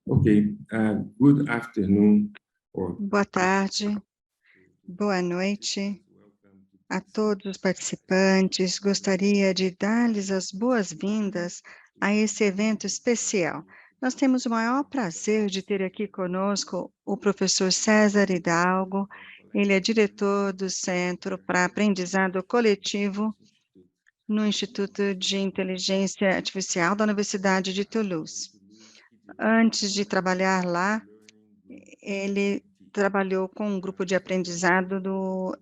Okay, good afternoon. Boa tarde, boa noite a todos os participantes. Gostaria de dar-lhes as boas-vindas a esse evento especial. Nós temos o maior prazer de ter aqui conosco o professor César Hidalgo. Ele é diretor do Centro para Aprendizado Coletivo no Instituto de Inteligência Artificial da Universidade de Toulouse. Antes de trabalhar lá, ele trabalhou com um grupo de aprendizado do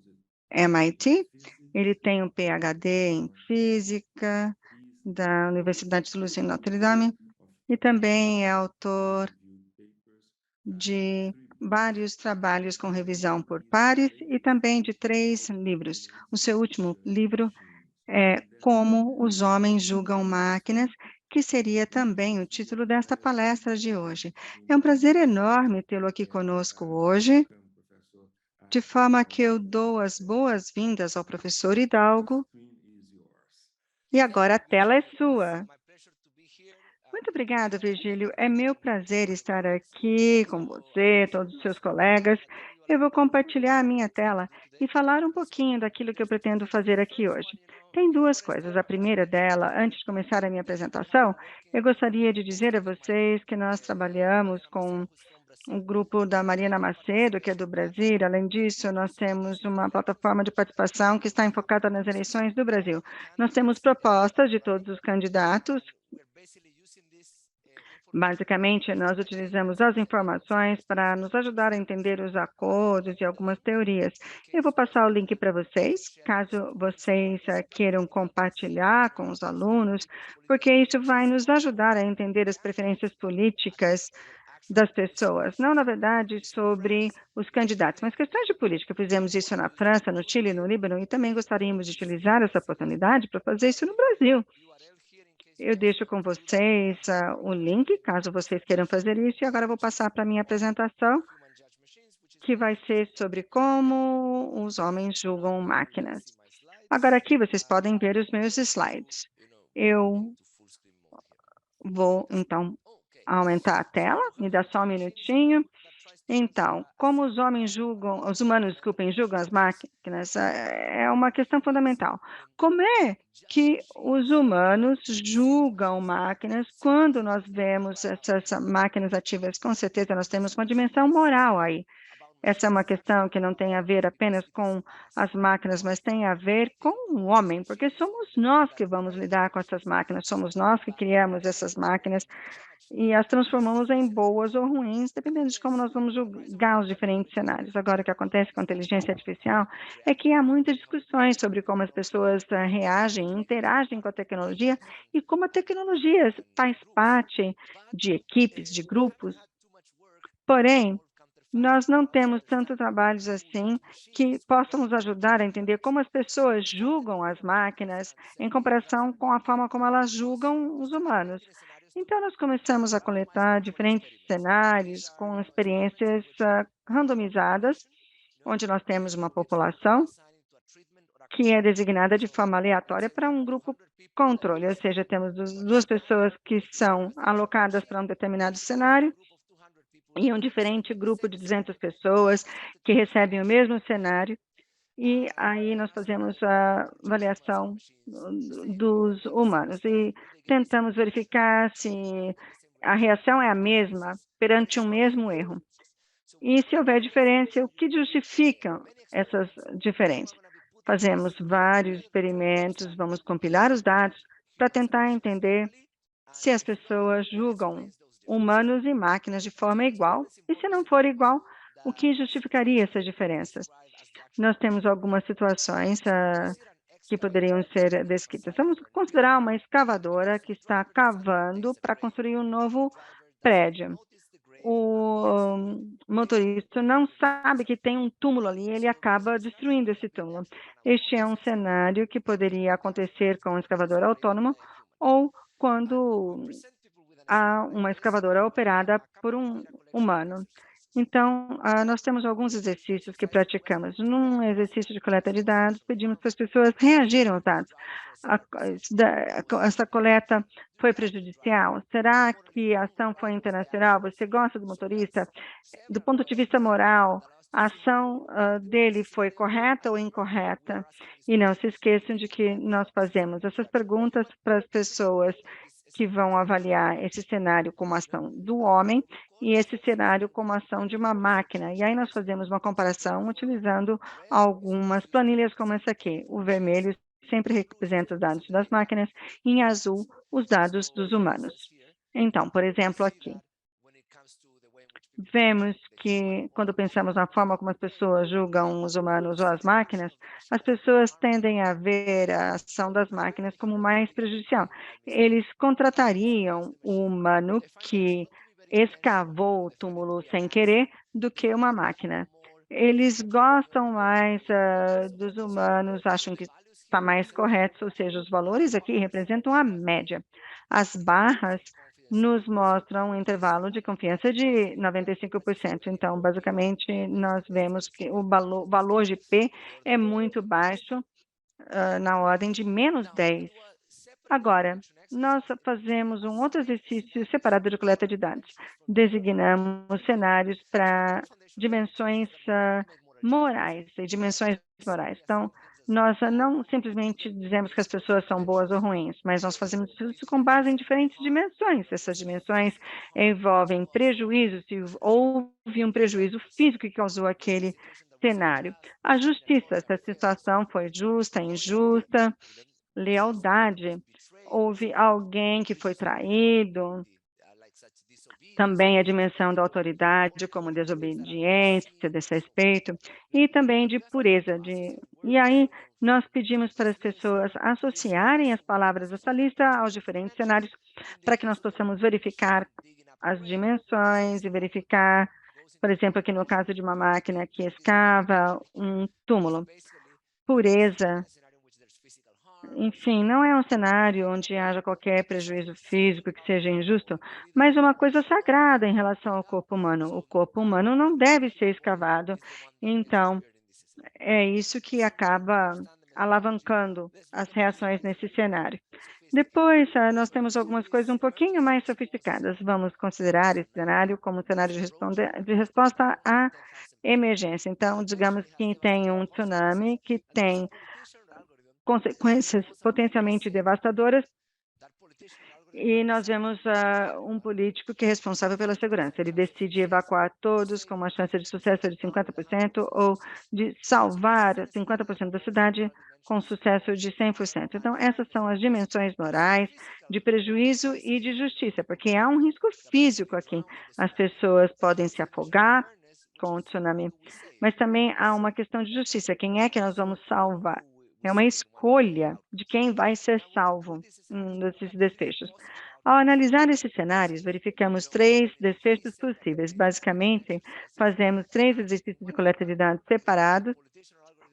MIT, ele tem um PhD em Física da Universidade de Toulouse em Notre Dame e também é autor de vários trabalhos com revisão por pares e também de 3 livros. O seu último livro é Como os Homens Julgam Máquinas, que seria também o título desta palestra de hoje. É um prazer enorme tê-lo aqui conosco hoje, de forma que eu dou as boas-vindas ao professor Hidalgo. E agora a tela é sua. Muito obrigada, Virgílio. É meu prazer estar aqui com você, todos os seus colegas. Eu vou compartilhar a minha tela e falar um pouquinho daquilo que eu pretendo fazer aqui hoje. Tem 2 coisas. A primeira dela, antes de começar a minha apresentação, eu gostaria de dizer a vocês que nós trabalhamos com o grupo da Mariana Macedo, que é do Brasil. Além disso, nós temos uma plataforma de participação que está enfocada nas eleições do Brasil. Nós temos propostas de todos os candidatos. Basicamente, nós utilizamos as informações para nos ajudar a entender os acordos e algumas teorias. Eu vou passar o link para vocês, caso vocês queiram compartilhar com os alunos, porque isso vai nos ajudar a entender as preferências políticas das pessoas, não, na verdade, sobre os candidatos, mas questões de política. Fizemos isso na França, no Chile, no Líbano, e também gostaríamos de utilizar essa oportunidade para fazer isso no Brasil. Eu deixo com vocês o link, caso vocês queiram fazer isso, e agora eu vou passar para a minha apresentação, que vai ser sobre como os homens julgam máquinas. Agora aqui vocês podem ver os meus slides. Eu vou, então, aumentar a tela, me dá só um minutinho. Então, como os homens julgam, os humanos, desculpem, julgam as máquinas, é uma questão fundamental. Como é que os humanos julgam máquinas quando nós vemos essas máquinas ativas? Com certeza nós temos uma dimensão moral aí. Essa é uma questão que não tem a ver apenas com as máquinas, mas tem a ver com o homem, porque somos nós que vamos lidar com essas máquinas, somos nós que criamos essas máquinas, e as transformamos em boas ou ruins, dependendo de como nós vamos julgar os diferentes cenários. Agora, o que acontece com a inteligência artificial é que há muitas discussões sobre como as pessoas reagem, interagem com a tecnologia e como a tecnologia faz parte de equipes, de grupos. Porém, nós não temos tantos trabalhos assim que possam nos ajudar a entender como as pessoas julgam as máquinas em comparação com a forma como elas julgam os humanos. Então, nós começamos a coletar diferentes cenários com experiências randomizadas, onde nós temos uma população que é designada de forma aleatória para um grupo controle, ou seja, temos 2 pessoas que são alocadas para um determinado cenário e um diferente grupo de 200 pessoas que recebem o mesmo cenário, e aí nós fazemos a avaliação dos humanos e tentamos verificar se a reação é a mesma perante um mesmo erro. E se houver diferença, o que justifica essas diferenças? Fazemos vários experimentos, vamos compilar os dados para tentar entender se as pessoas julgam humanos e máquinas de forma igual, e se não for igual, o que justificaria essas diferenças? Nós temos algumas situações que poderiam ser descritas. Vamos considerar uma escavadora que está cavando para construir um novo prédio. O motorista não sabe que tem um túmulo ali, ele acaba destruindo esse túmulo. Este é um cenário que poderia acontecer com um escavador autônomo ou quando há uma escavadora operada por um humano. Então, nós temos alguns exercícios que praticamos. Num exercício de coleta de dados, pedimos para as pessoas reagirem aos dados. Essa coleta foi prejudicial? Será que a ação foi internacional? Você gosta do motorista? Do ponto de vista moral, a ação dele foi correta ou incorreta? E não se esqueçam de que nós fazemos essas perguntas para as pessoas que vão avaliar esse cenário como ação do homem e esse cenário como ação de uma máquina. E aí nós fazemos uma comparação utilizando algumas planilhas como essa aqui. O vermelho sempre representa os dados das máquinas, e em azul, os dados dos humanos. Então, por exemplo, aqui, vemos que, quando pensamos na forma como as pessoas julgam os humanos ou as máquinas, as pessoas tendem a ver a ação das máquinas como mais prejudicial. Eles contratariam o humano que escavou o túmulo sem querer do que uma máquina. Eles gostam mais dos humanos, acham que está mais correto, ou seja, os valores aqui representam a média. As barras nos mostram um intervalo de confiança de 95%. Então, basicamente, nós vemos que o valor de P é muito baixo, na ordem de -10. Agora, nós fazemos um outro exercício separado de coleta de dados. Designamos cenários para dimensões morais e dimensões morais. Então, nós não simplesmente dizemos que as pessoas são boas ou ruins, mas nós fazemos isso com base em diferentes dimensões. Essas dimensões envolvem prejuízos, se houve um prejuízo físico que causou aquele cenário. A justiça, se a situação foi justa, injusta, lealdade, houve alguém que foi traído, também a dimensão da autoridade, como desobediência, desrespeito, e também de pureza. E aí, nós pedimos para as pessoas associarem as palavras dessa lista aos diferentes cenários, para que nós possamos verificar as dimensões e verificar, por exemplo, aqui no caso de uma máquina que escava um túmulo, pureza. Enfim, não é um cenário onde haja qualquer prejuízo físico que seja injusto, mas uma coisa sagrada em relação ao corpo humano. O corpo humano não deve ser escavado. Então, é isso que acaba alavancando as reações nesse cenário. Depois, nós temos algumas coisas um pouquinho mais sofisticadas. Vamos considerar esse cenário como um cenário de resposta à emergência. Então, digamos que tem um tsunami que tem consequências potencialmente devastadoras, e nós vemos um político que é responsável pela segurança. Ele decide evacuar todos com uma chance de sucesso de 50% ou de salvar 50% da cidade com sucesso de 100%. Então, essas são as dimensões morais de prejuízo e de justiça, porque há um risco físico aqui. As pessoas podem se afogar com o tsunami, mas também há uma questão de justiça. Quem é que nós vamos salvar? É uma escolha de quem vai ser salvo desses desfechos. Ao analisar esses cenários, verificamos 3 desfechos possíveis. Basicamente, fazemos 3 exercícios de coleta de dados separados,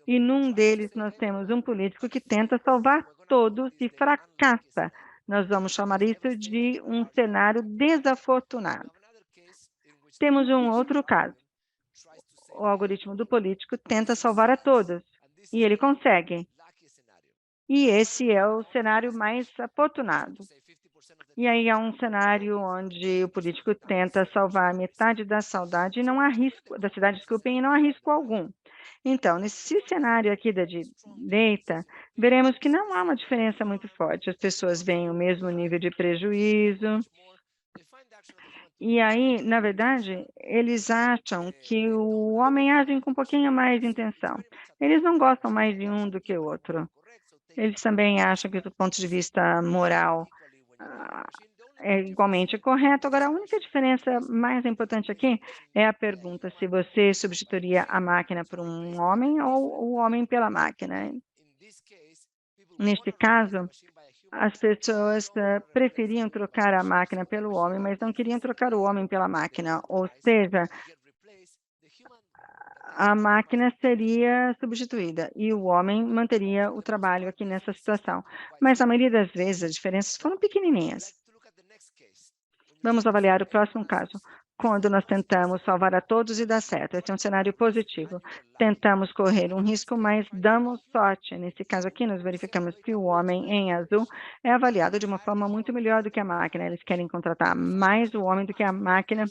e num deles nós temos um político que tenta salvar todos e fracassa. Nós vamos chamar isso de um cenário desafortunado. Temos um outro caso. O algoritmo do político tenta salvar a todos, e ele consegue. E esse é o cenário mais afortunado. E aí há um cenário onde o político tenta salvar metade da saudade e não há risco, da cidade, desculpem, e não há risco algum. Então, nesse cenário aqui da direita, veremos que não há uma diferença muito forte. As pessoas veem o mesmo nível de prejuízo. E aí, na verdade, eles acham que o homem age com um pouquinho mais de intenção. Eles não gostam mais de um do que o outro. Eles também acham que, do ponto de vista moral, é igualmente correto. Agora, a única diferença mais importante aqui é a pergunta se você substituiria a máquina por um homem ou o homem pela máquina. Neste caso, as pessoas preferiam trocar a máquina pelo homem, mas não queriam trocar o homem pela máquina, ou seja, a máquina seria substituída e o homem manteria o trabalho aqui nessa situação. Mas, na maioria das vezes, as diferenças foram pequenininhas. Vamos avaliar o próximo caso. quando nós tentamos salvar a todos e dá certo. Esse é um cenário positivo. Tentamos correr um risco, mas damos sorte. Nesse caso aqui, nós verificamos que o homem em azul é avaliado de uma forma muito melhor do que a máquina. Eles querem contratar mais o homem do que a máquina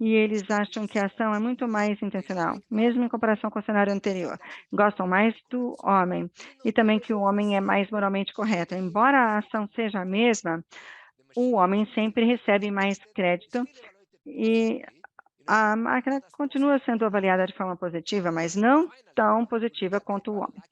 e eles acham que a ação é muito mais intencional, mesmo em comparação com o cenário anterior. Gostam mais do homem e também que o homem é mais moralmente correto. Embora a ação seja a mesma, o homem sempre recebe mais crédito e a máquina continua sendo avaliada de forma positiva, mas não tão positiva quanto o homem.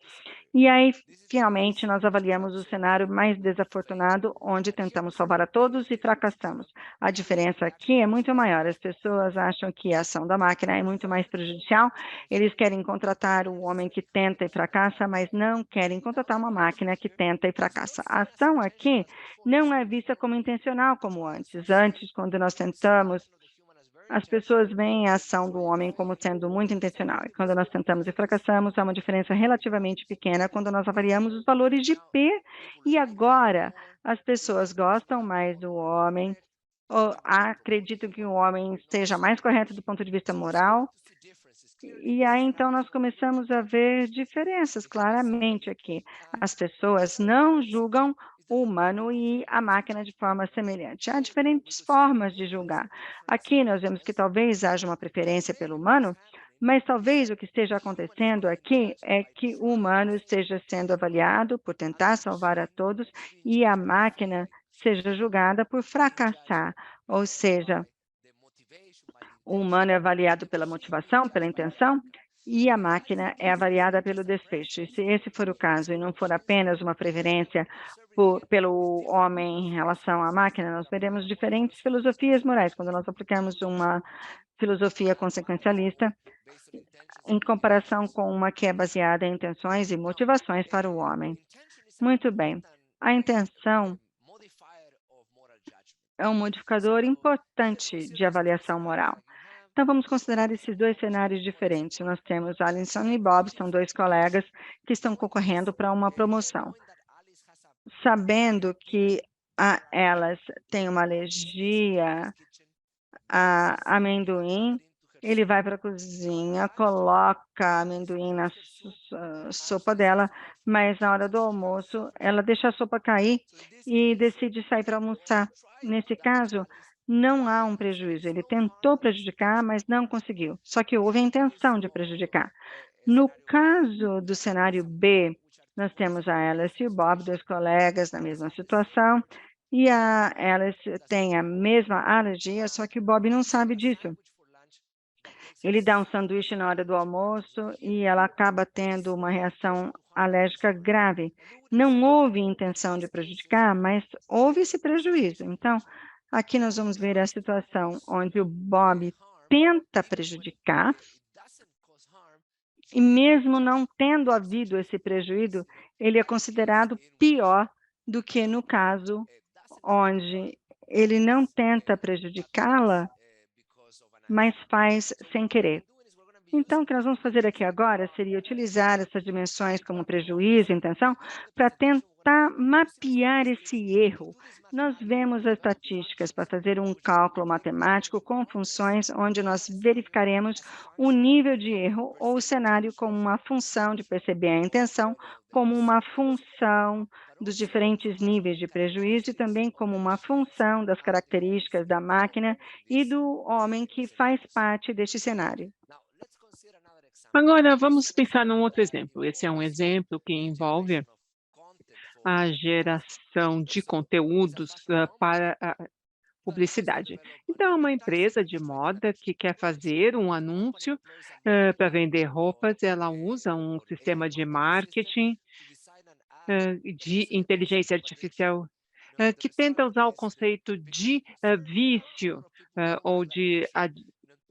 E aí, finalmente, nós avaliamos o cenário mais desafortunado, onde tentamos salvar a todos e fracassamos. A diferença aqui é muito maior. As pessoas acham que a ação da máquina é muito mais prejudicial. Eles querem contratar o homem que tenta e fracassa, mas não querem contratar uma máquina que tenta e fracassa. A ação aqui não é vista como intencional como antes. Antes, quando nós tentamos, as pessoas veem a ação do homem como sendo muito intencional. E quando nós tentamos e fracassamos, há uma diferença relativamente pequena quando nós avaliamos os valores de P. E agora, as pessoas gostam mais do homem, ou acreditam que o homem seja mais correto do ponto de vista moral. E aí, então, nós começamos a ver diferenças claramente aqui. As pessoas não julgam o humano e a máquina de forma semelhante. Há diferentes formas de julgar. Aqui nós vemos que talvez haja uma preferência pelo humano, mas talvez o que esteja acontecendo aqui é que o humano esteja sendo avaliado por tentar salvar a todos e a máquina seja julgada por fracassar, ou seja, o humano é avaliado pela motivação, pela intenção, e a máquina é avaliada pelo desfecho. E se esse for o caso e não for apenas uma preferência pelo homem em relação à máquina, nós veremos diferentes filosofias morais. Quando nós aplicamos uma filosofia consequencialista, em comparação com uma que é baseada em intenções e motivações para o homem. Muito bem. A intenção é um modificador importante de avaliação moral. Então, vamos considerar esses dois cenários diferentes. Nós temos Alison e Bob, são dois colegas que estão concorrendo para uma promoção. Sabendo que elas têm uma alergia a amendoim, ele vai para a cozinha, coloca amendoim na sopa dela, mas na hora do almoço, ela deixa a sopa cair e decide sair para almoçar. Nesse caso, não há um prejuízo. Ele tentou prejudicar, mas não conseguiu. Só que houve a intenção de prejudicar. No caso do cenário B, nós temos a Alice e o Bob, dois colegas na mesma situação, e a Alice tem a mesma alergia, só que o Bob não sabe disso. Ele dá um sanduíche na hora do almoço e ela acaba tendo uma reação alérgica grave. Não houve intenção de prejudicar, mas houve esse prejuízo. Então, aqui nós vamos ver a situação onde o Bob tenta prejudicar, e mesmo não tendo havido esse prejuízo, ele é considerado pior do que no caso onde ele não tenta prejudicá-la, mas faz sem querer. Então, o que nós vamos fazer aqui agora seria utilizar essas dimensões como prejuízo e intenção para tentar mapear esse erro. Nós vemos as estatísticas para fazer um cálculo matemático com funções onde nós verificaremos o nível de erro ou o cenário como uma função de perceber a intenção, como uma função dos diferentes níveis de prejuízo e também como uma função das características da máquina e do homem que faz parte deste cenário. Agora, vamos pensar num outro exemplo. Esse é um exemplo que envolve a geração de conteúdos para a publicidade. Então, é uma empresa de moda que quer fazer um anúncio para vender roupas, ela usa um sistema de marketing de inteligência artificial que tenta usar o conceito de vício ou de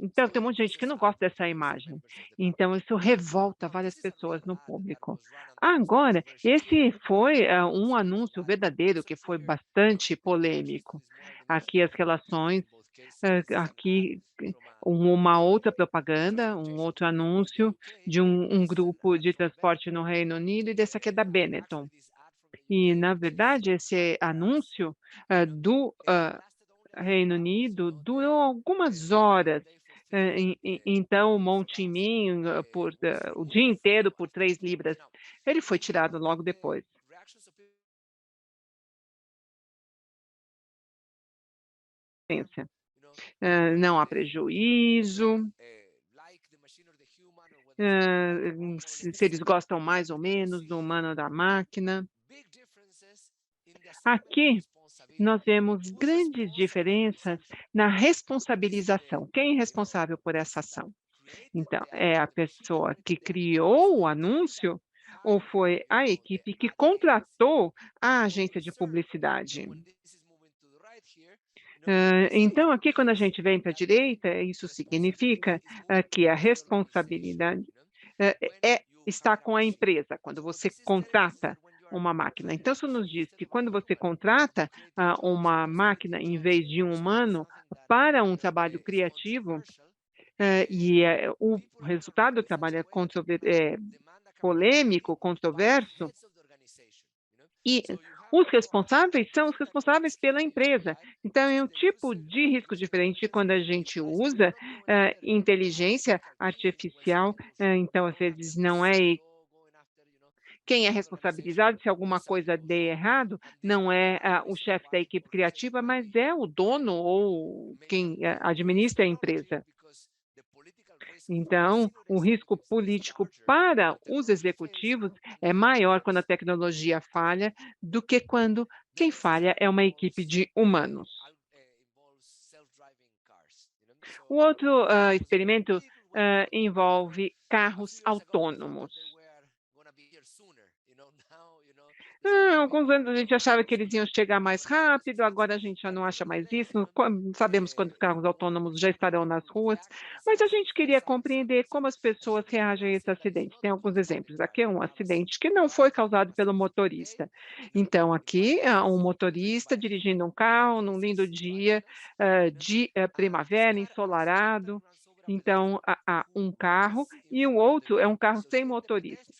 então, tem um monte de gente que não gosta dessa imagem. Então, isso revolta várias pessoas no público. Agora, esse foi um anúncio verdadeiro que foi bastante polêmico. Aqui as relações, aqui uma outra propaganda, um outro anúncio de um grupo de transporte no Reino Unido, e desse aqui é da Benetton. E, na verdade, esse anúncio do Reino Unido durou algumas horas. Então, o Mon Min, o dia inteiro por 3 libras, ele foi tirado logo depois. Não há prejuízo, se eles gostam mais ou menos do humano ou da máquina. Aqui, nós vemos grandes diferenças na responsabilização. Quem é responsável por essa ação? Então, é a pessoa que criou o anúncio ou foi a equipe que contratou a agência de publicidade? Então, aqui, quando a gente vem para a direita, isso significa que a responsabilidade está com a empresa, quando você contrata uma máquina. Então, isso nos diz que quando você contrata uma máquina em vez de um humano para um trabalho criativo, o resultado do trabalho é polêmico, controverso, e os responsáveis são os responsáveis pela empresa. Então, é um tipo de risco diferente quando a gente usa inteligência artificial. Então, às vezes, não é quem é responsabilizado se alguma coisa der errado, não é o chefe da equipe criativa, mas é o dono ou quem administra a empresa. Então, o risco político para os executivos é maior quando a tecnologia falha do que quando quem falha é uma equipe de humanos. O outro experimento envolve carros autônomos. Alguns anos a gente achava que eles iam chegar mais rápido, agora a gente já não acha mais isso. Sabemos quando os carros autônomos já estarão nas ruas, mas a gente queria compreender como as pessoas reagem a esse acidente. Tem alguns exemplos. Aqui é um acidente que não foi causado pelo motorista. Então, aqui, um motorista dirigindo um carro num lindo dia de primavera, ensolarado. Então, há um carro e o outro é um carro sem motorista.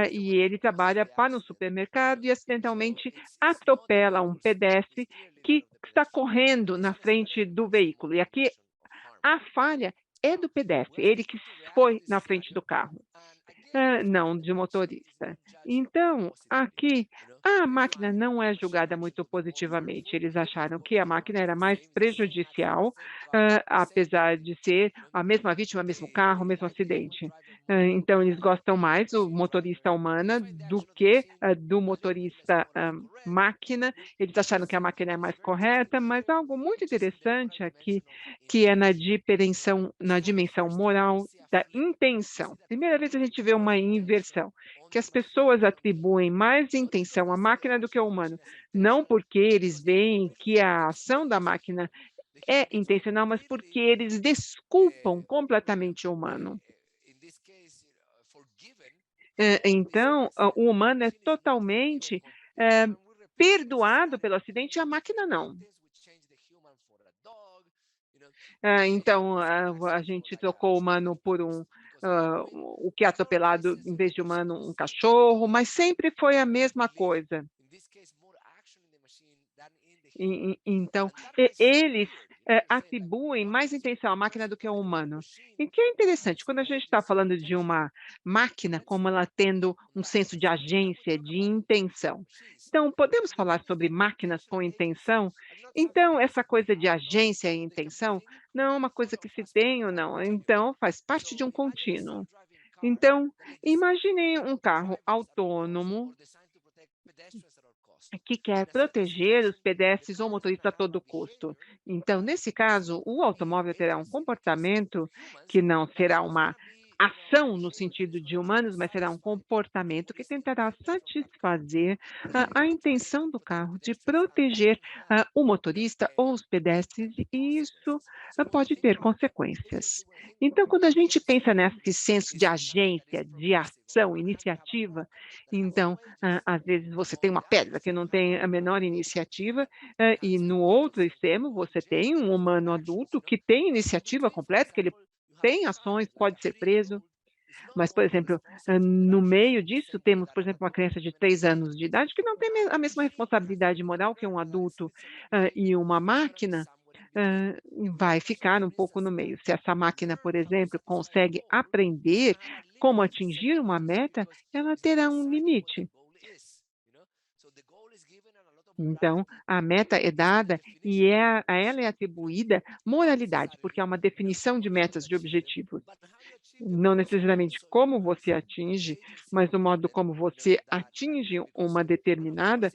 E ele trabalha para um supermercado e acidentalmente atropela um pedestre que está correndo na frente do veículo. E aqui a falha é do pedestre, ele que foi na frente do carro, não de motorista. Então, aqui, a máquina não é julgada muito positivamente. Eles acharam que a máquina era mais prejudicial, apesar de ser a mesma vítima, o mesmo carro, o mesmo acidente. Então, eles gostam mais do motorista humana do que do motorista máquina. Eles acharam que a máquina é mais correta, mas algo muito interessante aqui, que é na dimensão moral da intenção. Primeira vez a gente vê uma inversão, que as pessoas atribuem mais intenção à máquina do que ao humano, não porque eles veem que a ação da máquina é intencional, mas porque eles desculpam completamente o humano. Então, o humano é totalmente perdoado pelo acidente e a máquina não. Então, a gente trocou o humano por o que é atropelado, em vez de humano, um cachorro, mas sempre foi a mesma coisa. Então, eles atribuem mais intenção à máquina do que ao humano. E que é interessante, quando a gente está falando de uma máquina, como ela tendo um senso de agência, de intenção. Então, podemos falar sobre máquinas com intenção? Então, essa coisa de agência e intenção não é uma coisa que se tem ou não, então faz parte de um contínuo. Então, imagine um carro autônomo que quer proteger os pedestres ou motoristas a todo custo. Então, nesse caso, o automóvel terá um comportamento que não será uma ação no sentido de humanos, mas será um comportamento que tentará satisfazer a intenção do carro de proteger o motorista ou os pedestres, e isso pode ter consequências. Então, quando a gente pensa nesse senso de agência, de ação, iniciativa, então, às vezes você tem uma pedra que não tem a menor iniciativa, e no outro extremo você tem um humano adulto que tem iniciativa completa, que ele tem ações, pode ser preso. Mas, por exemplo, no meio disso temos, por exemplo, uma criança de 3 anos de idade que não tem a mesma responsabilidade moral que um adulto, e uma máquina. hã, vai ficar um pouco no meio. Se essa máquina, por exemplo, consegue aprender como atingir uma meta, ela terá um limite. Então, a meta é dada e a ela é atribuída moralidade, porque é uma definição de metas, de objetivos. Não necessariamente como você atinge, mas o modo como você atinge uma determinada,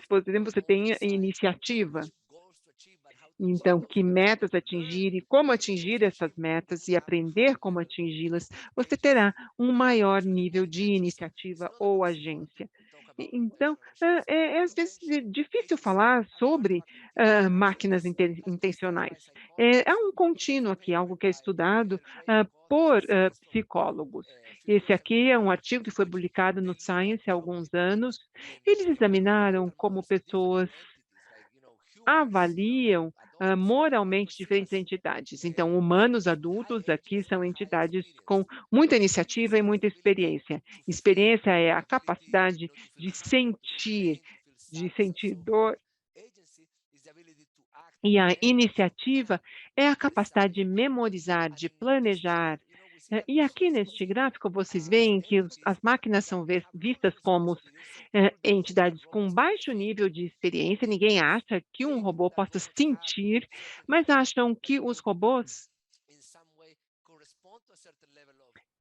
por exemplo, você tem a iniciativa. Então, que metas atingir e como atingir essas metas e aprender como atingi-las, você terá um maior nível de iniciativa ou agência. Então, é às vezes difícil falar sobre máquinas intencionais. É um contínuo aqui, algo que é estudado por psicólogos. Esse aqui é um artigo que foi publicado no Science há alguns anos. Eles examinaram como pessoas avaliam, moralmente diferentes entidades. Então, humanos adultos aqui são entidades com muita iniciativa e muita experiência. Experiência é a capacidade de sentir dor, e a iniciativa é a capacidade de memorizar, de planejar. E aqui neste gráfico vocês veem que as máquinas são vistas como entidades com baixo nível de experiência. Ninguém acha que um robô possa sentir, mas acham que os robôs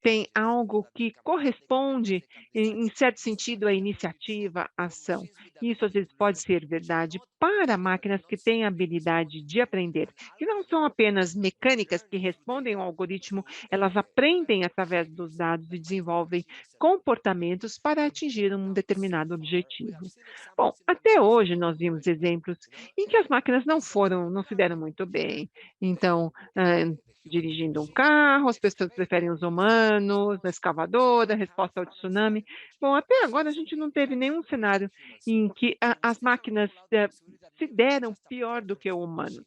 tem algo que corresponde, em certo sentido, à iniciativa, à ação. Isso às vezes pode ser verdade para máquinas que têm habilidade de aprender, que não são apenas mecânicas que respondem ao algoritmo, elas aprendem através dos dados e desenvolvem comportamentos para atingir um determinado objetivo. Bom, até hoje nós vimos exemplos em que as máquinas não se deram muito bem. Então, dirigindo um carro, as pessoas preferem os humanos, na escavadora, resposta ao tsunami. Bom, até agora a gente não teve nenhum cenário em que as máquinas se deram pior do que o humano.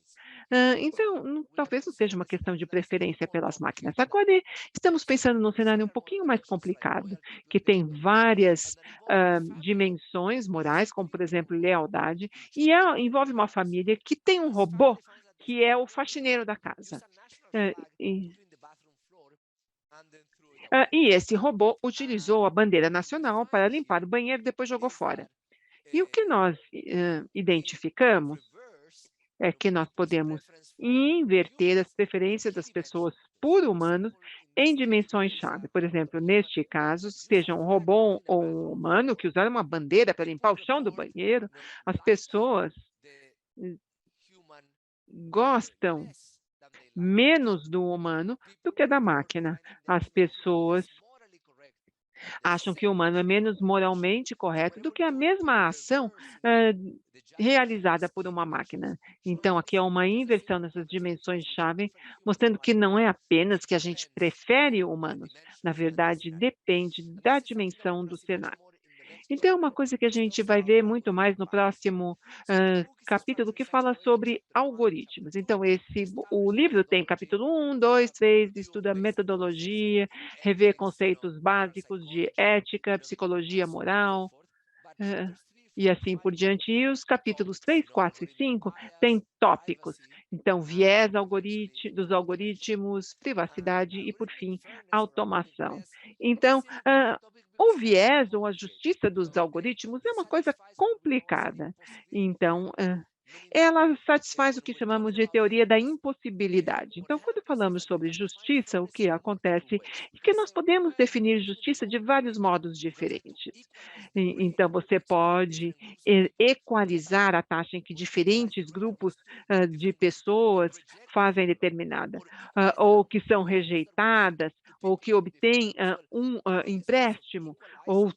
Então, talvez não seja uma questão de preferência pelas máquinas. Agora, estamos pensando num cenário um pouquinho mais complicado, que tem várias dimensões morais, como, por exemplo, lealdade, e envolve uma família que tem um robô que é o faxineiro da casa. Hã, e e esse robô utilizou a bandeira nacional para limpar o banheiro, depois jogou fora. E o que nós, identificamos é que nós podemos inverter as preferências das pessoas por humanos em dimensões-chave. Por exemplo, neste caso, seja um robô ou um humano que usaram uma bandeira para limpar o chão do banheiro, as pessoas gostam menos do humano do que da máquina. As pessoas acham que o humano é menos moralmente correto do que a mesma ação, hã, realizada por uma máquina. Então, aqui é uma inversão nessas dimensões-chave, mostrando que não é apenas que a gente prefere humanos, na verdade depende da dimensão do cenário. Então, é uma coisa que a gente vai ver muito mais no próximo capítulo, que fala sobre algoritmos. Então, o livro tem capítulo 1, 2, 3, estuda metodologia, revê conceitos básicos de ética, psicologia moral, hã, e assim por diante. E os capítulos 3, 4 e 5 têm tópicos. Então, viés dos algoritmos, privacidade e, por fim, automação. Então, o viés ou a justiça dos algoritmos é uma coisa complicada. Então, ela satisfaz o que chamamos de teoria da impossibilidade. Então, quando falamos sobre justiça, o que acontece é que nós podemos definir justiça de vários modos diferentes. Então, você pode equalizar a taxa em que diferentes grupos de pessoas fazem determinada, ou que são rejeitadas, ou que obtêm um empréstimo, ou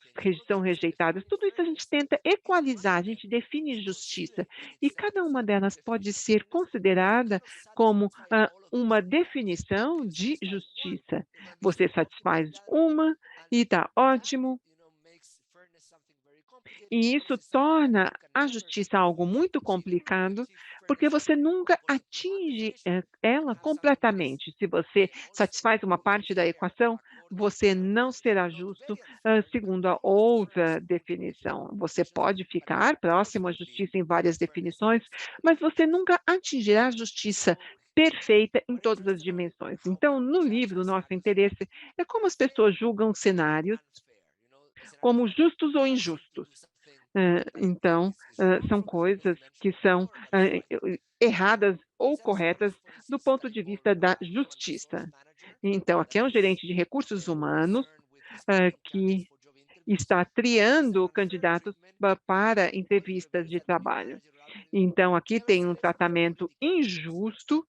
são rejeitadas. Tudo isso a gente tenta equalizar, a gente define justiça. E cada uma delas pode ser considerada como uma definição de justiça. Você satisfaz uma e está ótimo, e isso torna a justiça algo muito complicado, porque você nunca atinge ela completamente. Se você satisfaz uma parte da equação, você não será justo, segundo a outra definição. Você pode ficar próximo à justiça em várias definições, mas você nunca atingirá a justiça perfeita em todas as dimensões. Então, no livro, nosso interesse é como as pessoas julgam cenários como justos ou injustos. Então, são coisas que são erradas ou corretas do ponto de vista da justiça. Então, aqui é um gerente de recursos humanos que está triando candidatos para entrevistas de trabalho. Então, aqui tem um tratamento injusto,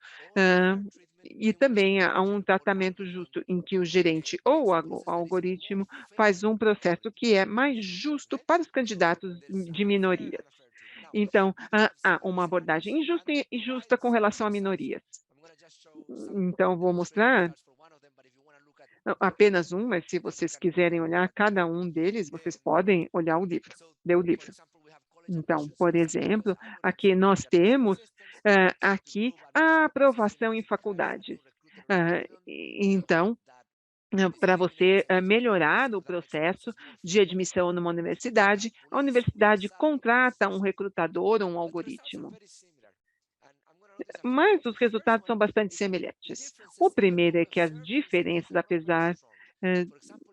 e também há um tratamento justo em que o gerente ou o algoritmo faz um processo que é mais justo para os candidatos de minorias. Então, há uma abordagem injusta e justa com relação a minorias. Então, vou mostrar apenas um, mas se vocês quiserem olhar cada um deles, vocês podem olhar o livro, ler o livro. Então, por exemplo, aqui nós temos aqui a aprovação em faculdades. Então, para você melhorar o processo de admissão numa universidade, a universidade contrata um recrutador ou um algoritmo. Mas os resultados são bastante semelhantes. O primeiro é que as diferenças, apesar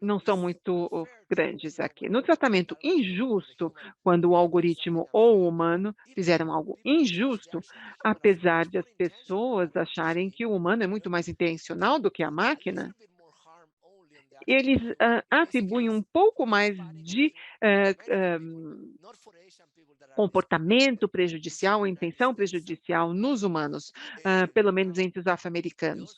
não são muito grandes aqui. No tratamento injusto, quando o algoritmo ou o humano fizeram algo injusto, apesar de as pessoas acharem que o humano é muito mais intencional do que a máquina, eles atribuem um pouco mais de comportamento prejudicial, intenção prejudicial nos humanos, pelo menos entre os afro-americanos.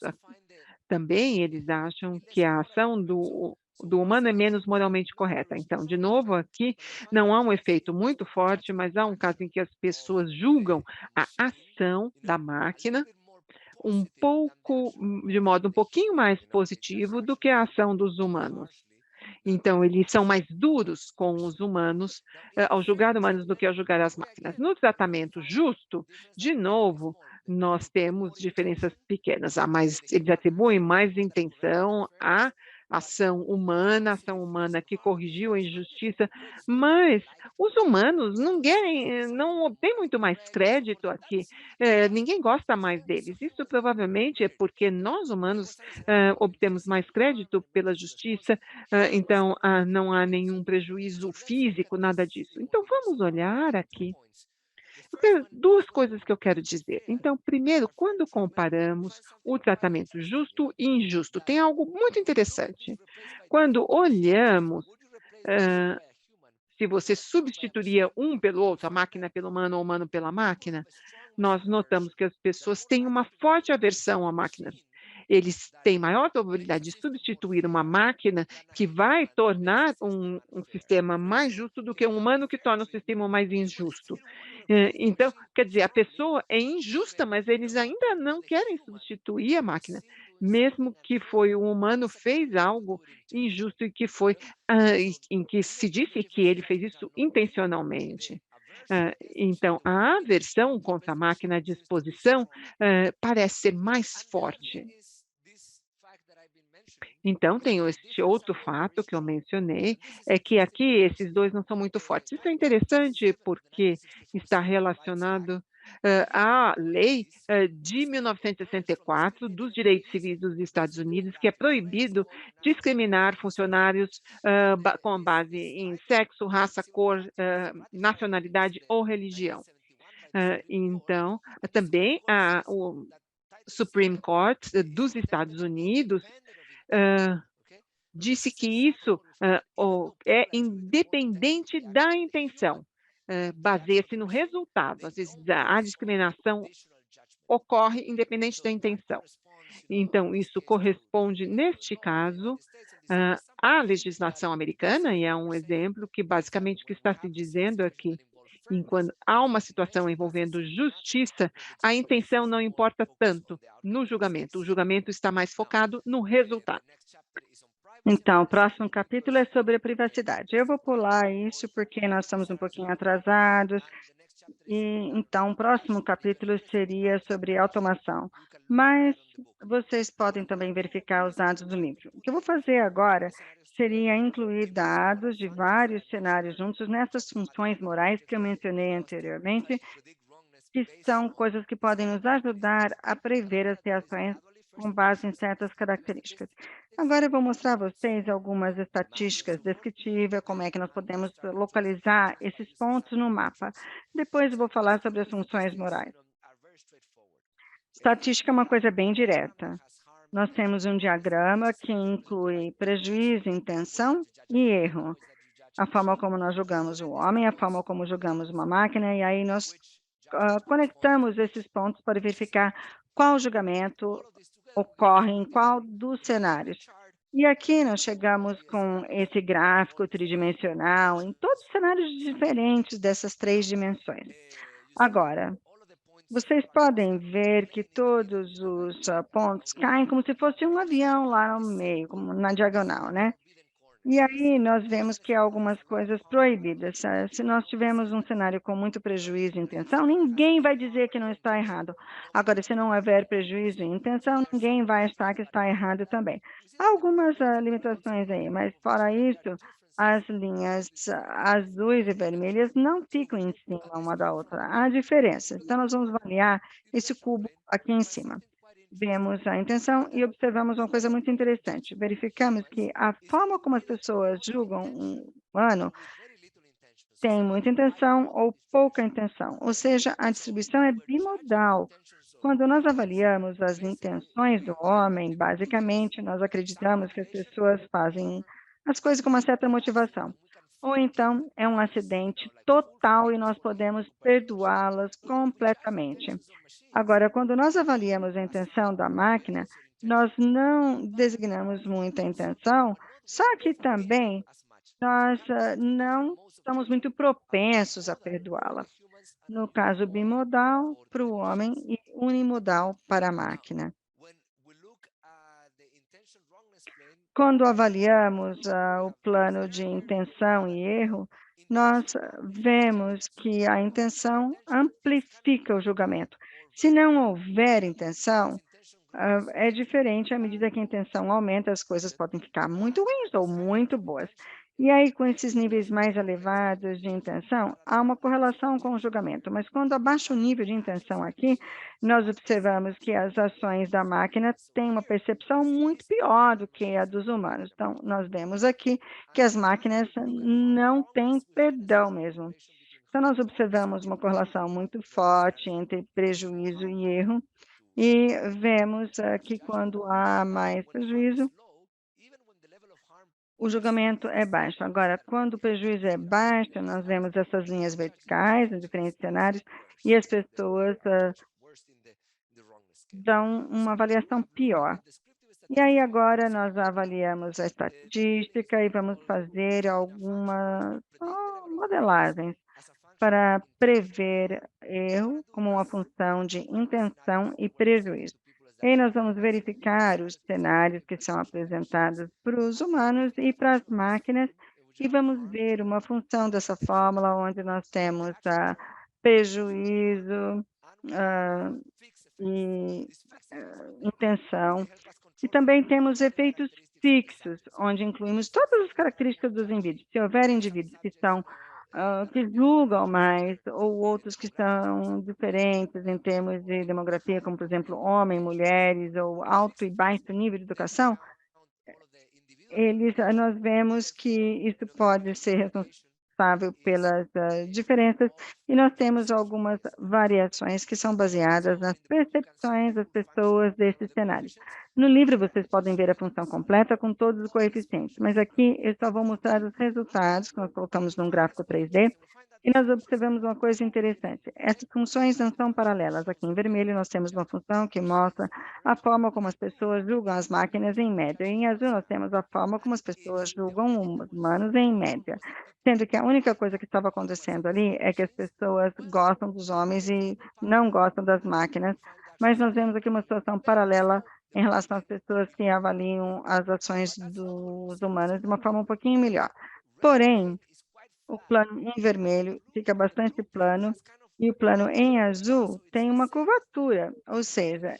Também eles acham que a ação do humano é menos moralmente correta. Então, de novo, aqui não há um efeito muito forte, mas há um caso em que as pessoas julgam a ação da máquina de modo um pouquinho mais positivo do que a ação dos humanos. Então, eles são mais duros com os humanos, ao julgar humanos do que ao julgar as máquinas. No tratamento justo, de novo, nós temos diferenças pequenas, eles atribuem mais intenção à ação humana que corrigiu a injustiça, mas os humanos não obtêm muito mais crédito aqui, ninguém gosta mais deles. Isso provavelmente é porque nós humanos obtemos mais crédito pela justiça, então não há nenhum prejuízo físico, nada disso. Então vamos olhar aqui. Eu tenho duas coisas que eu quero dizer. Então, primeiro, quando comparamos o tratamento justo e injusto, tem algo muito interessante. Quando olhamos se você substituiria um pelo outro, a máquina pelo humano ou o humano pela máquina, nós notamos que as pessoas têm uma forte aversão a máquinas. Eles têm maior probabilidade de substituir uma máquina que vai tornar um sistema mais justo do que um humano que torna o sistema mais injusto. Então, quer dizer, a pessoa é injusta, mas eles ainda não querem substituir a máquina, mesmo que foi o humano fez algo injusto e que foi em que se disse que ele fez isso intencionalmente. Então, a aversão contra a máquina à disposição parece ser mais forte. Então, tem este outro fato que eu mencionei, é que aqui esses dois não são muito fortes. Isso é interessante porque está relacionado à lei de 1964 dos direitos civis dos Estados Unidos, que é proibido discriminar funcionários com base em sexo, raça, cor, nacionalidade ou religião. Então, também o Supreme Court dos Estados Unidos disse que isso é independente da intenção, baseia-se no resultado. Às vezes, a discriminação ocorre independente da intenção. Então, isso corresponde, neste caso, à legislação americana, e é um exemplo que, basicamente, o que está se dizendo aqui, enquanto há uma situação envolvendo justiça, a intenção não importa tanto no julgamento. O julgamento está mais focado no resultado. Então, o próximo capítulo é sobre a privacidade. Eu vou pular isso porque nós estamos um pouquinho atrasados. E então, o próximo capítulo seria sobre automação, mas vocês podem também verificar os dados do livro. O que eu vou fazer agora seria incluir dados de vários cenários juntos nessas funções morais que eu mencionei anteriormente, que são coisas que podem nos ajudar a prever as reações com base em certas características. Agora eu vou mostrar a vocês algumas estatísticas descritivas, como é que nós podemos localizar esses pontos no mapa. Depois eu vou falar sobre as funções morais. Estatística é uma coisa bem direta. Nós temos um diagrama que inclui prejuízo, intenção e erro. A forma como nós julgamos o homem, a forma como julgamos uma máquina, e aí nós conectamos esses pontos para verificar qual julgamento ocorre em qual dos cenários. E aqui nós chegamos com esse gráfico tridimensional em todos os cenários diferentes dessas 3 dimensões. Agora, vocês podem ver que todos os pontos caem como se fosse um avião lá no meio, como na diagonal, né? E aí nós vemos que há algumas coisas proibidas. Se nós tivermos um cenário com muito prejuízo e intenção, ninguém vai dizer que não está errado. Agora, se não houver prejuízo e intenção, ninguém vai achar que está errado também. Há algumas limitações aí, mas fora isso, as linhas azuis e vermelhas não ficam em cima uma da outra. Há diferença. Então, nós vamos avaliar esse cubo aqui em cima. Vemos a intenção e observamos uma coisa muito interessante. Verificamos que a forma como as pessoas julgam um humano tem muita intenção ou pouca intenção, ou seja, a distribuição é bimodal. Quando nós avaliamos as intenções do homem, basicamente, nós acreditamos que as pessoas fazem as coisas com uma certa motivação. Ou então é um acidente total e nós podemos perdoá-las completamente. Agora, quando nós avaliamos a intenção da máquina, nós não designamos muita intenção, só que também nós não estamos muito propensos a perdoá-la. No caso bimodal para o homem e unimodal para a máquina. Quando avaliamos o plano de intenção e erro, nós vemos que a intenção amplifica o julgamento. Se não houver intenção, é diferente à medida que a intenção aumenta, as coisas podem ficar muito ruins ou muito boas. E aí, com esses níveis mais elevados de intenção, há uma correlação com o julgamento, mas quando abaixa o nível de intenção aqui, nós observamos que as ações da máquina têm uma percepção muito pior do que a dos humanos. Então, nós vemos aqui que as máquinas não têm perdão mesmo. Então, nós observamos uma correlação muito forte entre prejuízo e erro, e vemos que quando há mais prejuízo, o julgamento é baixo. Agora, quando o prejuízo é baixo, nós vemos essas linhas verticais em diferentes cenários e as pessoas dão uma avaliação pior. E aí agora nós avaliamos a estatística e vamos fazer algumas modelagens para prever erro como uma função de intenção e prejuízo. E aí nós vamos verificar os cenários que são apresentados para os humanos e para as máquinas e vamos ver uma função dessa fórmula onde nós temos prejuízo e intenção. E também temos efeitos fixos, onde incluímos todas as características dos indivíduos. Se houver indivíduos que são que julgam mais, ou outros que são diferentes em termos de demografia, como, por exemplo, homens, mulheres, ou alto e baixo nível de educação, nós vemos que isso pode ser responsável pelas diferenças, e nós temos algumas variações que são baseadas nas percepções das pessoas desses cenários. No livro, vocês podem ver a função completa com todos os coeficientes, mas aqui eu só vou mostrar os resultados que nós colocamos num gráfico 3D, e nós observamos uma coisa interessante. Essas funções não são paralelas. Aqui em vermelho nós temos uma função que mostra a forma como as pessoas julgam as máquinas em média. E em azul nós temos a forma como as pessoas julgam os humanos em média. Sendo que a única coisa que estava acontecendo ali é que as pessoas gostam dos homens e não gostam das máquinas. Mas nós vemos aqui uma situação paralela em relação às pessoas que avaliam as ações dos humanos de uma forma um pouquinho melhor. Porém, o plano em vermelho fica bastante plano E o plano em azul tem uma curvatura, ou seja,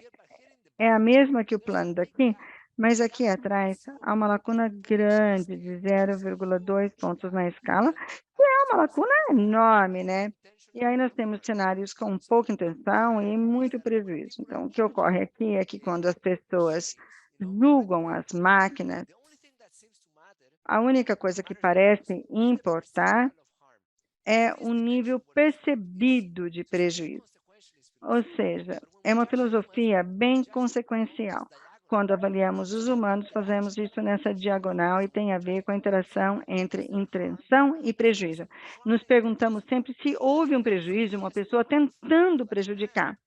é a mesma que o plano daqui, mas aqui atrás há uma lacuna grande de 0,2 pontos na escala, que é uma lacuna enorme, né? E aí nós temos cenários com pouca intenção e muito prejuízo. Então, o que ocorre aqui é que quando as pessoas julgam as máquinas, a única coisa que parece importar é o nível percebido de prejuízo. Ou seja, é uma filosofia bem consequencial. Quando avaliamos os humanos, fazemos isso nessa diagonal e tem a ver com a interação entre intenção e prejuízo. Nos perguntamos sempre se houve um prejuízo, uma pessoa tentando prejudicar.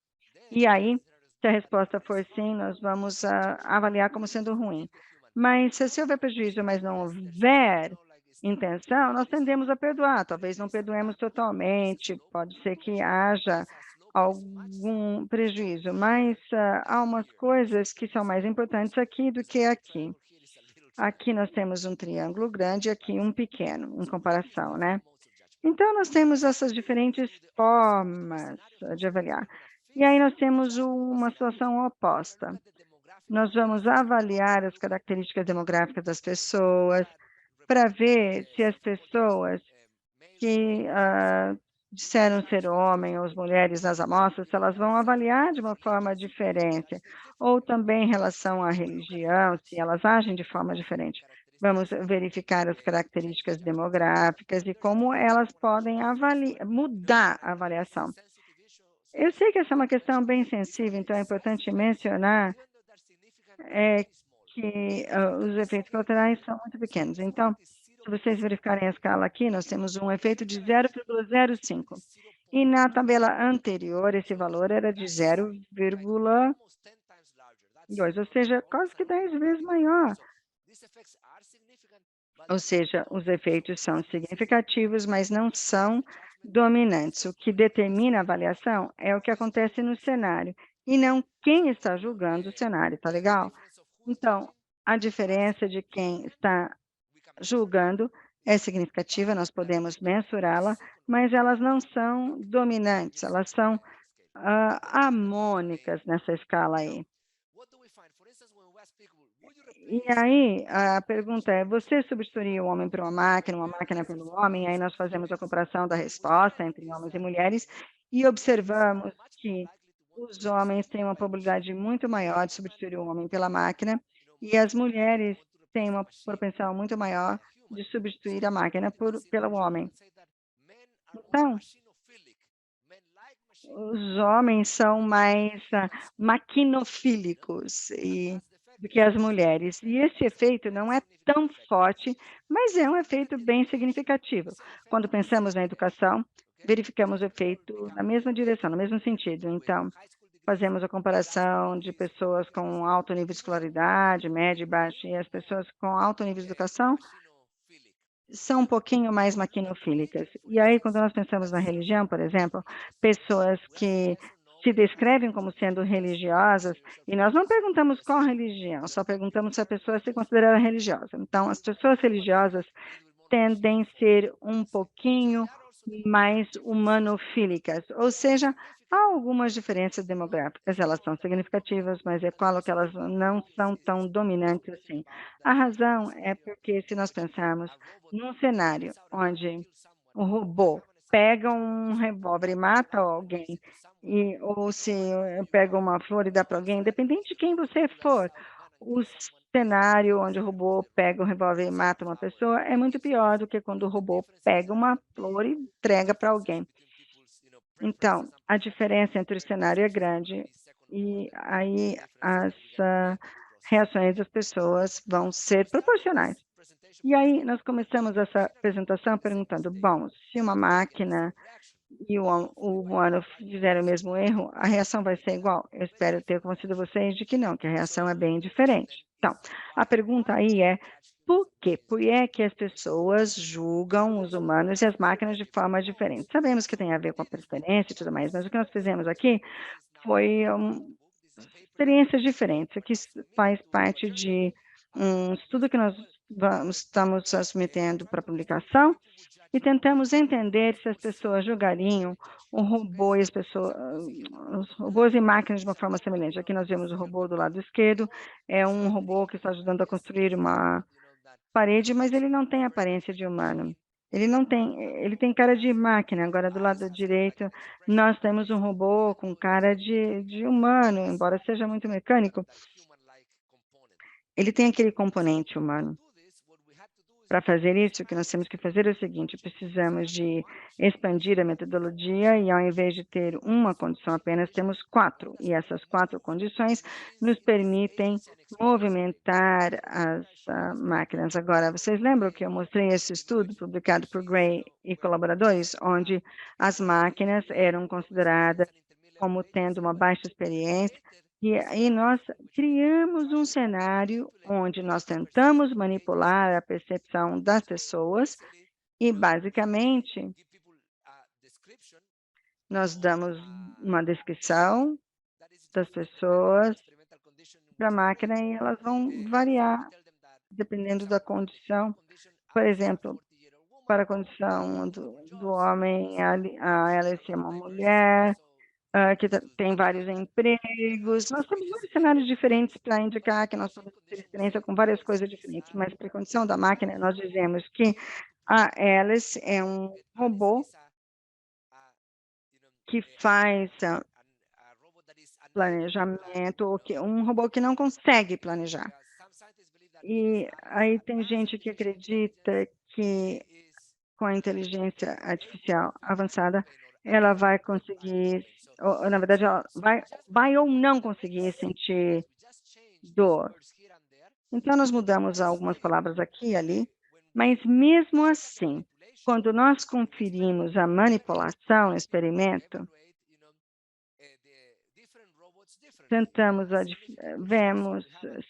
E aí, se a resposta for sim, nós vamos avaliar como sendo ruim. Mas se houver prejuízo, mas não houver intenção, nós tendemos a perdoar. Talvez não perdoemos totalmente, pode ser que haja algum prejuízo, mas há umas coisas que são mais importantes aqui do que aqui. Aqui nós temos um triângulo grande e aqui um pequeno, em comparação, né? Então, nós temos essas diferentes formas de avaliar. E aí nós temos uma situação oposta. Nós vamos avaliar as características demográficas das pessoas para ver se as pessoas que disseram ser homem ou as mulheres nas amostras, se elas vão avaliar de uma forma diferente, ou também em relação à religião, se elas agem de forma diferente. Vamos verificar as características demográficas e como elas podem mudar a avaliação. Eu sei que essa é uma questão bem sensível, então é importante mencionar que os efeitos colaterais são muito pequenos. Então, se vocês verificarem a escala aqui, nós temos um efeito de 0,05. E na tabela anterior, esse valor era de 0,2, ou seja, quase que 10 vezes maior. Ou seja, os efeitos são significativos, mas não são dominantes. O que determina a avaliação é o que acontece no cenário, e não quem está julgando o cenário, tá legal? Então, a diferença de quem está julgando é significativa, nós podemos mensurá-la, mas elas não são dominantes, elas são harmônicas nessa escala aí. E aí, a pergunta é: você substituiria o homem por uma máquina pelo homem? Aí nós fazemos a comparação da resposta entre homens e mulheres e observamos que os homens têm uma probabilidade muito maior de substituir o homem pela máquina e as mulheres têm uma propensão muito maior de substituir a máquina pelo homem. Então, os homens são mais maquinofílicos do que as mulheres. E esse efeito não é tão forte, mas é um efeito bem significativo. Quando pensamos na educação, verificamos o efeito na mesma direção, no mesmo sentido. Então, fazemos a comparação de pessoas com alto nível de escolaridade, médio e baixo, e as pessoas com alto nível de educação são um pouquinho mais maquinofílicas. E aí, quando nós pensamos na religião, por exemplo, pessoas que se descrevem como sendo religiosas, e nós não perguntamos qual religião, só perguntamos se a pessoa se considera religiosa. Então, as pessoas religiosas tendem a ser um pouquinho mais humanofílicas, ou seja, há algumas diferenças demográficas, elas são significativas, mas eu falo que elas não são tão dominantes assim. A razão é porque, se nós pensarmos num cenário onde o robô pega um revólver e mata alguém, ou se pega uma flor e dá para alguém, independente de quem você for, o cenário onde o robô pega um revólver e mata uma pessoa é muito pior do que quando o robô pega uma flor e entrega para alguém. Então, a diferença entre o cenário é grande e aí as reações das pessoas vão ser proporcionais. E aí nós começamos essa apresentação perguntando, bom, se uma máquina e o humano fizeram o mesmo erro, a reação vai ser igual? Eu espero ter convencido vocês de que não, que a reação é bem diferente. Então, a pergunta aí é, por quê? Por que é que as pessoas julgam os humanos e as máquinas de forma diferente? Sabemos que tem a ver com a preferência e tudo mais, mas o que nós fizemos aqui foi experiências diferentes. Aqui faz parte de um estudo que nós estamos submetendo para publicação, e tentamos entender se as pessoas julgariam o robô e os robôs e máquinas de uma forma semelhante. Aqui nós vemos o robô do lado esquerdo, é um robô que está ajudando a construir uma parede, mas ele não tem aparência de humano. Ele tem cara de máquina. Agora, do lado direito, nós temos um robô com cara de humano, embora seja muito mecânico, ele tem aquele componente humano. Para fazer isso, o que nós temos que fazer é o seguinte: precisamos de expandir a metodologia e, ao invés de ter uma condição apenas, temos 4. E essas 4 condições nos permitem movimentar as máquinas. Agora, vocês lembram que eu mostrei esse estudo publicado por Gray e colaboradores, onde as máquinas eram consideradas como tendo uma baixa experiência, e aí nós criamos um cenário onde nós tentamos manipular a percepção das pessoas e, basicamente, nós damos uma descrição das pessoas para a máquina e elas vão variar dependendo da condição. Por exemplo, para a condição do homem, a Alice é uma mulher, que tem vários empregos. Nós temos vários cenários diferentes para indicar que nós podemos ter experiência com várias coisas diferentes, mas para a condição da máquina, nós dizemos que a Alice é um robô que faz planejamento, ou um robô que não consegue planejar. E aí tem gente que acredita que com a inteligência artificial avançada, ela vai conseguir, ou, na verdade, ela vai ou não conseguir sentir dor. Então, nós mudamos algumas palavras aqui e ali, mas mesmo assim, quando nós conferimos a manipulação no experimento, vemos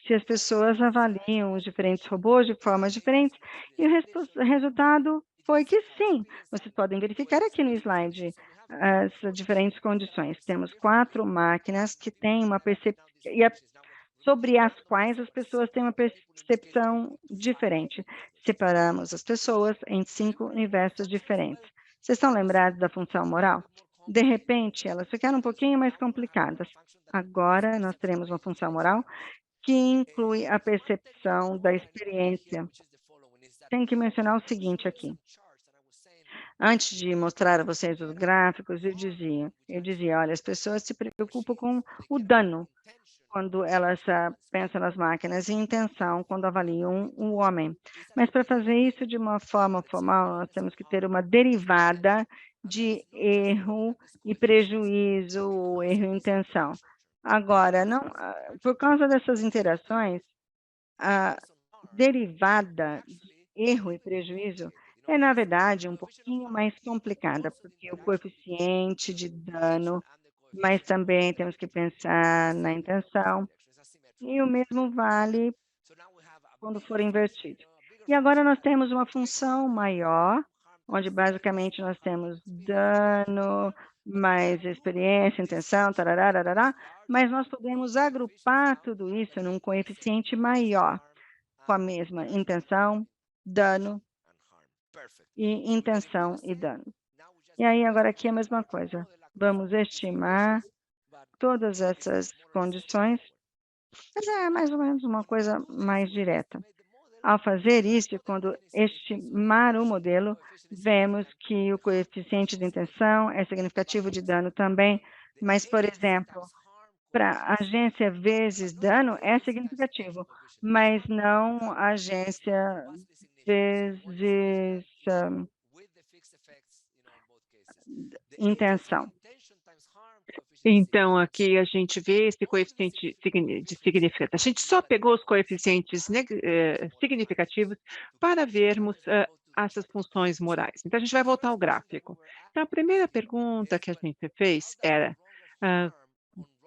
se as pessoas avaliam os diferentes robôs de formas diferentes, e o resultado foi que sim. Vocês podem verificar aqui no slide as diferentes condições. Temos 4 máquinas que têm uma percepção, sobre as quais as pessoas têm uma percepção diferente. Separamos as pessoas em 5 universos diferentes. Vocês estão lembrados da função moral? De repente, elas ficaram um pouquinho mais complicadas. Agora, nós teremos uma função moral que inclui a percepção da experiência. Tenho que mencionar o seguinte aqui. Antes de mostrar a vocês os gráficos, eu dizia, olha, as pessoas se preocupam com o dano quando elas pensam nas máquinas e intenção quando avaliam o homem. Mas para fazer isso de uma forma formal, nós temos que ter uma derivada de erro e prejuízo, ou erro e intenção. Agora, não, por causa dessas interações, a derivada de erro e prejuízo é, na verdade, um pouquinho mais complicada, porque o coeficiente de dano, mas também temos que pensar na intenção, e o mesmo vale quando for invertido. E agora nós temos uma função maior, onde basicamente nós temos dano, mais experiência, intenção, tarará, mas nós podemos agrupar tudo isso num coeficiente maior, com a mesma intenção, dano e intenção e dano. E aí agora aqui é a mesma coisa. Vamos estimar todas essas condições, mas é mais ou menos uma coisa mais direta. Ao fazer isso, quando estimar o modelo, vemos que o coeficiente de intenção é significativo de dano também, mas, por exemplo, para agência vezes dano é significativo, mas não agência vezes intenção. Então, aqui a gente vê esse coeficiente de significativo. A gente só pegou os coeficientes significativos para vermos essas funções morais. Então, a gente vai voltar ao gráfico. Então, a primeira pergunta que a gente fez era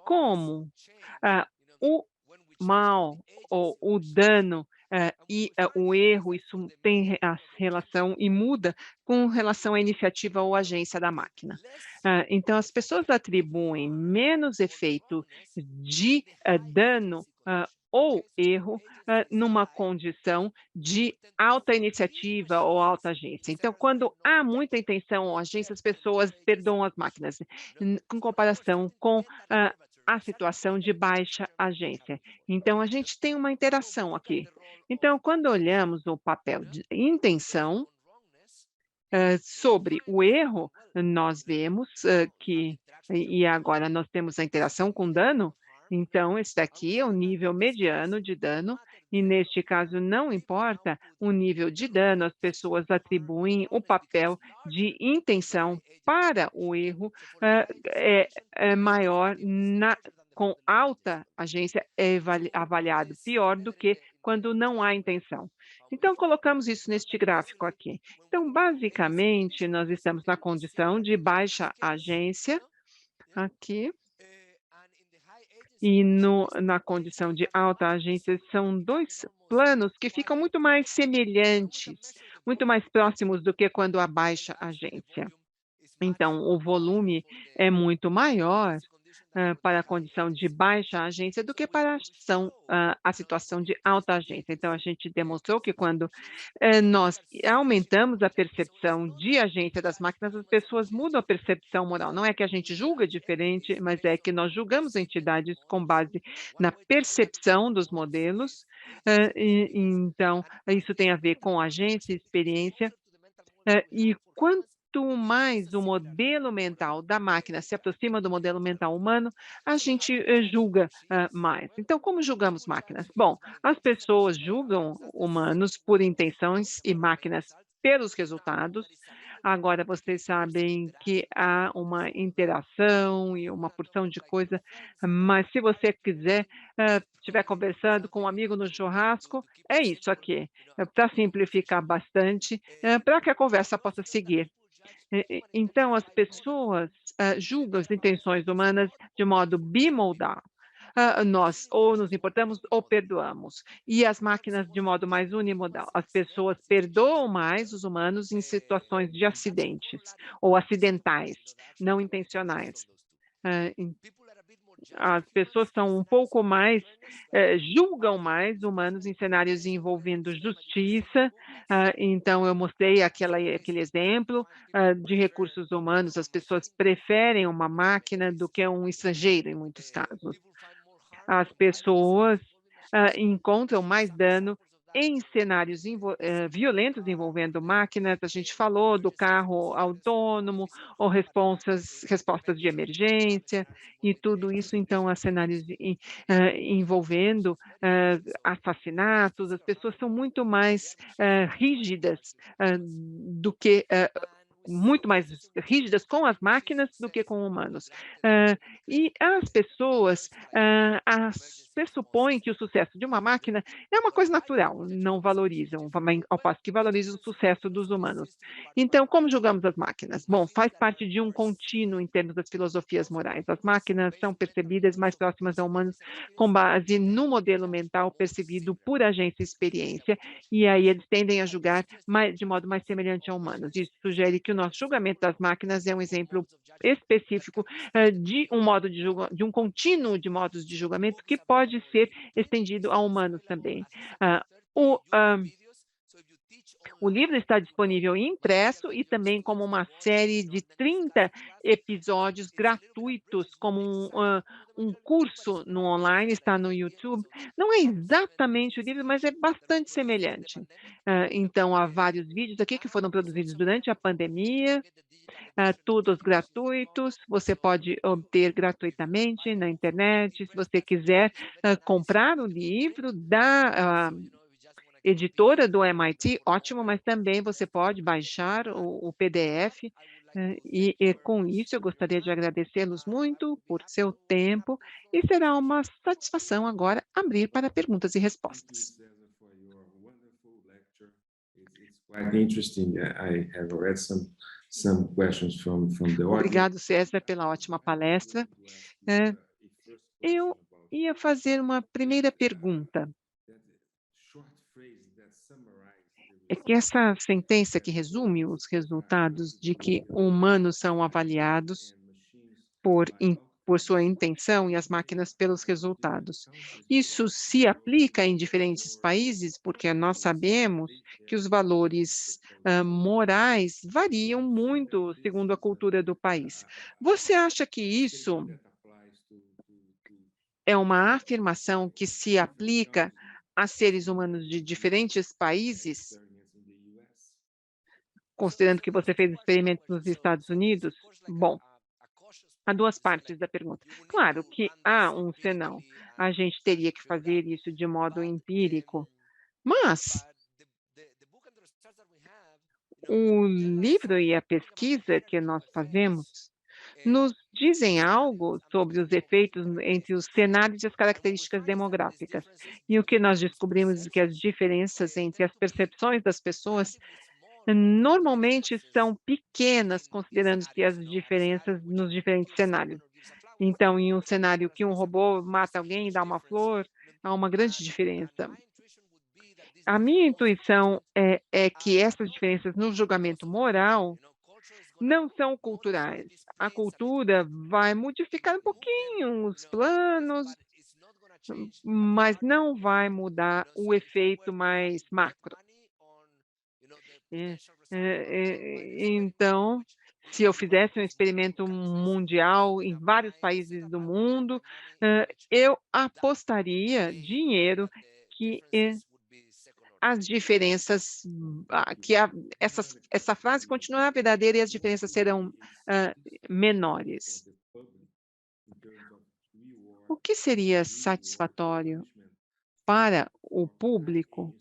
como o mal ou o dano e o erro, isso tem a relação e muda com relação à iniciativa ou agência da máquina. Então, as pessoas atribuem menos efeito de dano ou erro numa condição de alta iniciativa ou alta agência. Então, quando há muita intenção ou agência, as pessoas perdoam as máquinas, com comparação com a situação de baixa agência. Então, a gente tem uma interação aqui. Então, quando olhamos o papel de intenção sobre o erro, nós vemos que e agora nós temos a interação com dano, então esse daqui é o nível mediano de dano, e neste caso não importa o nível de dano, as pessoas atribuem o papel de intenção para o erro é maior com alta agência é avaliado pior do que quando não há intenção. Então colocamos isso neste gráfico aqui. Então, basicamente, nós estamos na condição de baixa agência, aqui, e na condição de alta agência, são dois planos que ficam muito mais semelhantes, muito mais próximos do que quando há baixa agência. Então, o volume é muito maior para a condição de baixa agência do que para a situação de alta agência. Então, a gente demonstrou que quando nós aumentamos a percepção de agência das máquinas, as pessoas mudam a percepção moral. Não é que a gente julga diferente, mas é que nós julgamos entidades com base na percepção dos modelos. Então, isso tem a ver com agência e experiência. E quanto mais o modelo mental da máquina se aproxima do modelo mental humano, a gente julga mais. Então, como julgamos máquinas? Bom, as pessoas julgam humanos por intenções e máquinas pelos resultados. Agora, vocês sabem que há uma interação e uma porção de coisa, mas se você quiser, estiver conversando com um amigo no churrasco, é isso aqui, para simplificar bastante, para que a conversa possa seguir. Então, as pessoas julgam as intenções humanas de modo bimodal. Nós ou nos importamos ou perdoamos. E as máquinas de modo mais unimodal. As pessoas perdoam mais os humanos em situações de acidentes ou acidentais, não intencionais. As pessoas são um pouco mais, julgam mais humanos em cenários envolvendo justiça. Então eu mostrei aquele exemplo de recursos humanos, as pessoas preferem uma máquina do que um estrangeiro, em muitos casos. As pessoas encontram mais dano em cenários violentos envolvendo máquinas. A gente falou do carro autônomo ou respostas de emergência e tudo isso, então, a cenários envolvendo assassinatos. As pessoas são muito mais rígidas do que muito mais rígidas com as máquinas do que com humanos. E as pessoas pressupõem que o sucesso de uma máquina é uma coisa natural, não valorizam, ao passo que valorizam o sucesso dos humanos. Então, como julgamos as máquinas? Bom, faz parte de um contínuo em termos das filosofias morais. As máquinas são percebidas mais próximas a humanos com base no modelo mental percebido por agência e experiência, e aí eles tendem a julgar de modo mais semelhante a humanos. Isso sugere que o nosso julgamento das máquinas é um exemplo específico de um contínuo de modos de julgamento que pode ser estendido a humanos também. O livro está disponível impresso e também como uma série de 30 episódios gratuitos, como um curso no online, está no YouTube. Não é exatamente o livro, mas é bastante semelhante. Então, há vários vídeos aqui que foram produzidos durante a pandemia, todos gratuitos, você pode obter gratuitamente na internet, se você quiser comprar o livro da editora do MIT, ótimo, mas também você pode baixar o PDF, e com isso eu gostaria de agradecê-los muito por seu tempo e será uma satisfação agora abrir para perguntas e respostas. Quite interesting. I have read some questions from the audience. Obrigado, César, pela ótima palestra. Eu ia fazer uma primeira pergunta. É que essa sentença que resume os resultados de que humanos são avaliados por por sua intenção e as máquinas pelos resultados. Isso se aplica em diferentes países, porque nós sabemos que os valores morais variam muito segundo a cultura do país. Você acha que isso é uma afirmação que se aplica a seres humanos de diferentes países, considerando que você fez experimentos nos Estados Unidos? Bom, há duas partes da pergunta. Claro que há um senão. A gente teria que fazer isso de modo empírico, mas o livro e a pesquisa que nós fazemos nos dizem algo sobre os efeitos entre os cenários e as características demográficas. E o que nós descobrimos é que as diferenças entre as percepções das pessoas normalmente são pequenas, considerando-se as diferenças nos diferentes cenários. Então, em um cenário que um robô mata alguém e dá uma flor, há uma grande diferença. A minha intuição é que essas diferenças no julgamento moral não são culturais. A cultura vai modificar um pouquinho os planos, mas não vai mudar o efeito mais macro. Então, se eu fizesse um experimento mundial em vários países do mundo, eu apostaria dinheiro que as diferenças, essa frase continuará verdadeira e as diferenças serão menores. O que seria satisfatório para o público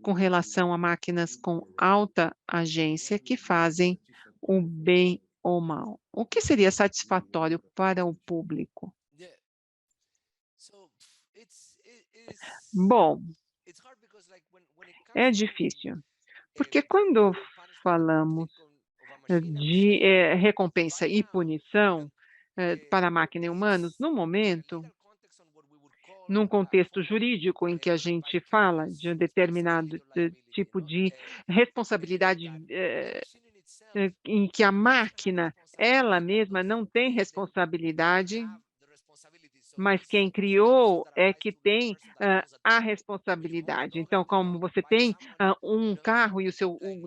com relação a máquinas com alta agência que fazem o bem ou mal? O que seria satisfatório para o público? Bom, é difícil, porque quando falamos de recompensa e punição para a máquina e humanos, no momento, num contexto jurídico em que a gente fala de um determinado tipo de responsabilidade, em que a máquina, ela mesma não tem responsabilidade, mas quem criou é que tem a responsabilidade. Então, como você tem um carro e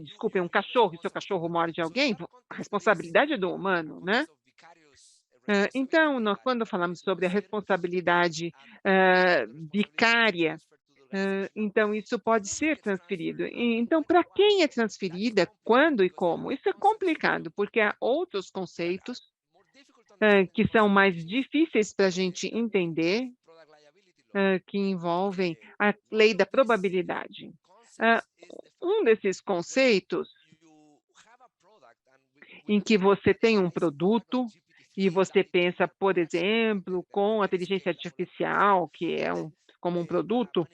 desculpe, um cachorro, e o seu cachorro morde alguém, a responsabilidade é do humano, né? Então, quando falamos sobre a responsabilidade vicária, então isso pode ser transferido. Então, para quem é transferida, quando e como? Isso é complicado, porque há outros conceitos que são mais difíceis para a gente entender, que envolvem a lei da probabilidade. Um desses conceitos em que você tem um produto e você pensa, por exemplo, com a inteligência artificial, que é como um produto,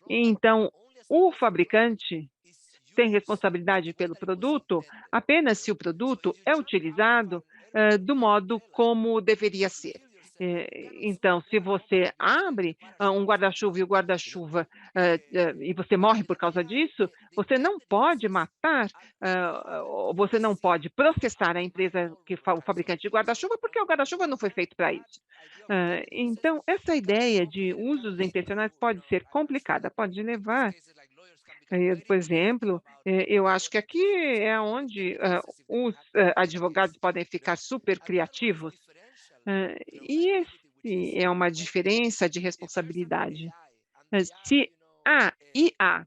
então o fabricante tem responsabilidade pelo produto apenas se o produto é utilizado do modo como deveria ser. Então, se você abre um guarda-chuva e o guarda-chuva e você morre por causa disso, você não pode matar, você não pode processar a empresa o fabricante de guarda-chuva, porque o guarda-chuva não foi feito para isso. Então, essa ideia de usos intencionais pode ser complicada, pode levar por exemplo, eu acho que aqui é onde os advogados podem ficar super criativos, e esse é uma diferença de responsabilidade. Se a IA,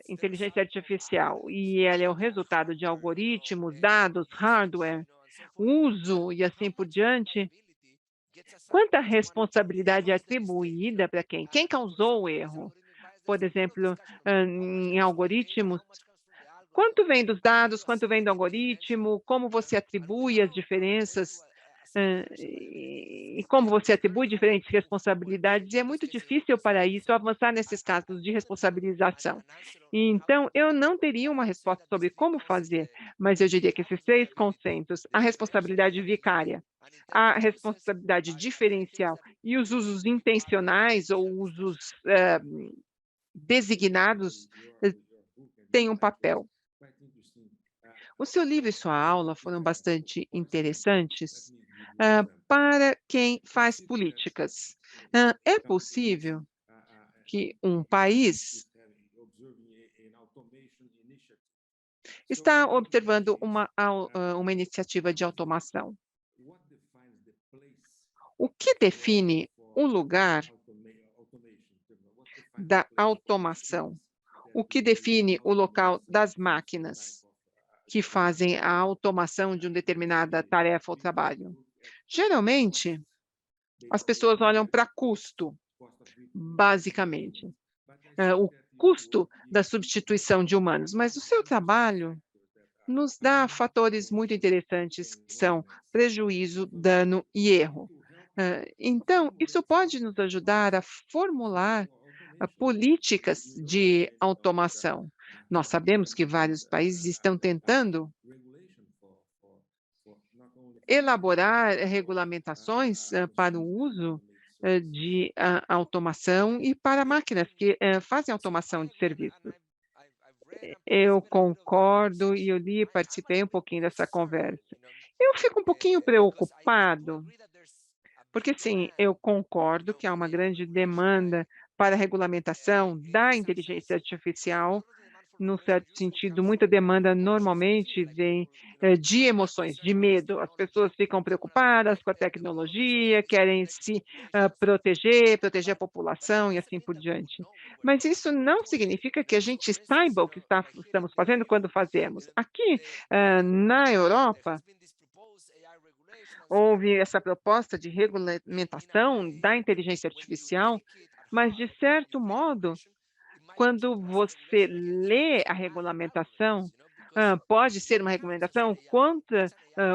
inteligência artificial, e ela é o resultado de algoritmos, dados, hardware, uso e assim por diante, quanta responsabilidade é atribuída para quem? Quem causou o erro? Por exemplo, em algoritmos, quanto vem dos dados, quanto vem do algoritmo, como você atribui as diferenças, e como você atribui diferentes responsabilidades, e é muito difícil para isso avançar nesses casos de responsabilização. Então, eu não teria uma resposta sobre como fazer, mas eu diria que esses três conceitos, a responsabilidade vicária, a responsabilidade diferencial e os usos intencionais ou usos designados têm um papel. O seu livro e sua aula foram bastante interessantes, para quem faz políticas. É possível que um país está observando uma iniciativa de automação. O que define o lugar da automação? O que define o local das máquinas que fazem a automação de uma determinada tarefa ou trabalho? Geralmente, as pessoas olham para custo, basicamente, o custo da substituição de humanos, mas o seu trabalho nos dá fatores muito interessantes, que são prejuízo, dano e erro. Então, isso pode nos ajudar a formular políticas de automação. Nós sabemos que vários países estão tentando elaborar regulamentações para o uso de automação e para máquinas que fazem automação de serviços. Eu concordo e eu li e participei um pouquinho dessa conversa. Eu fico um pouquinho preocupado, porque sim, eu concordo que há uma grande demanda para a regulamentação da inteligência artificial, num certo sentido, muita demanda normalmente vem, de emoções, de medo. As pessoas ficam preocupadas com a tecnologia, querem se, proteger a população e assim por diante. Mas isso não significa que a gente saiba o que estamos fazendo quando fazemos. Aqui, na Europa, houve essa proposta de regulamentação da inteligência artificial, mas de certo modo quando você lê a regulamentação, pode ser uma regulamentação contra,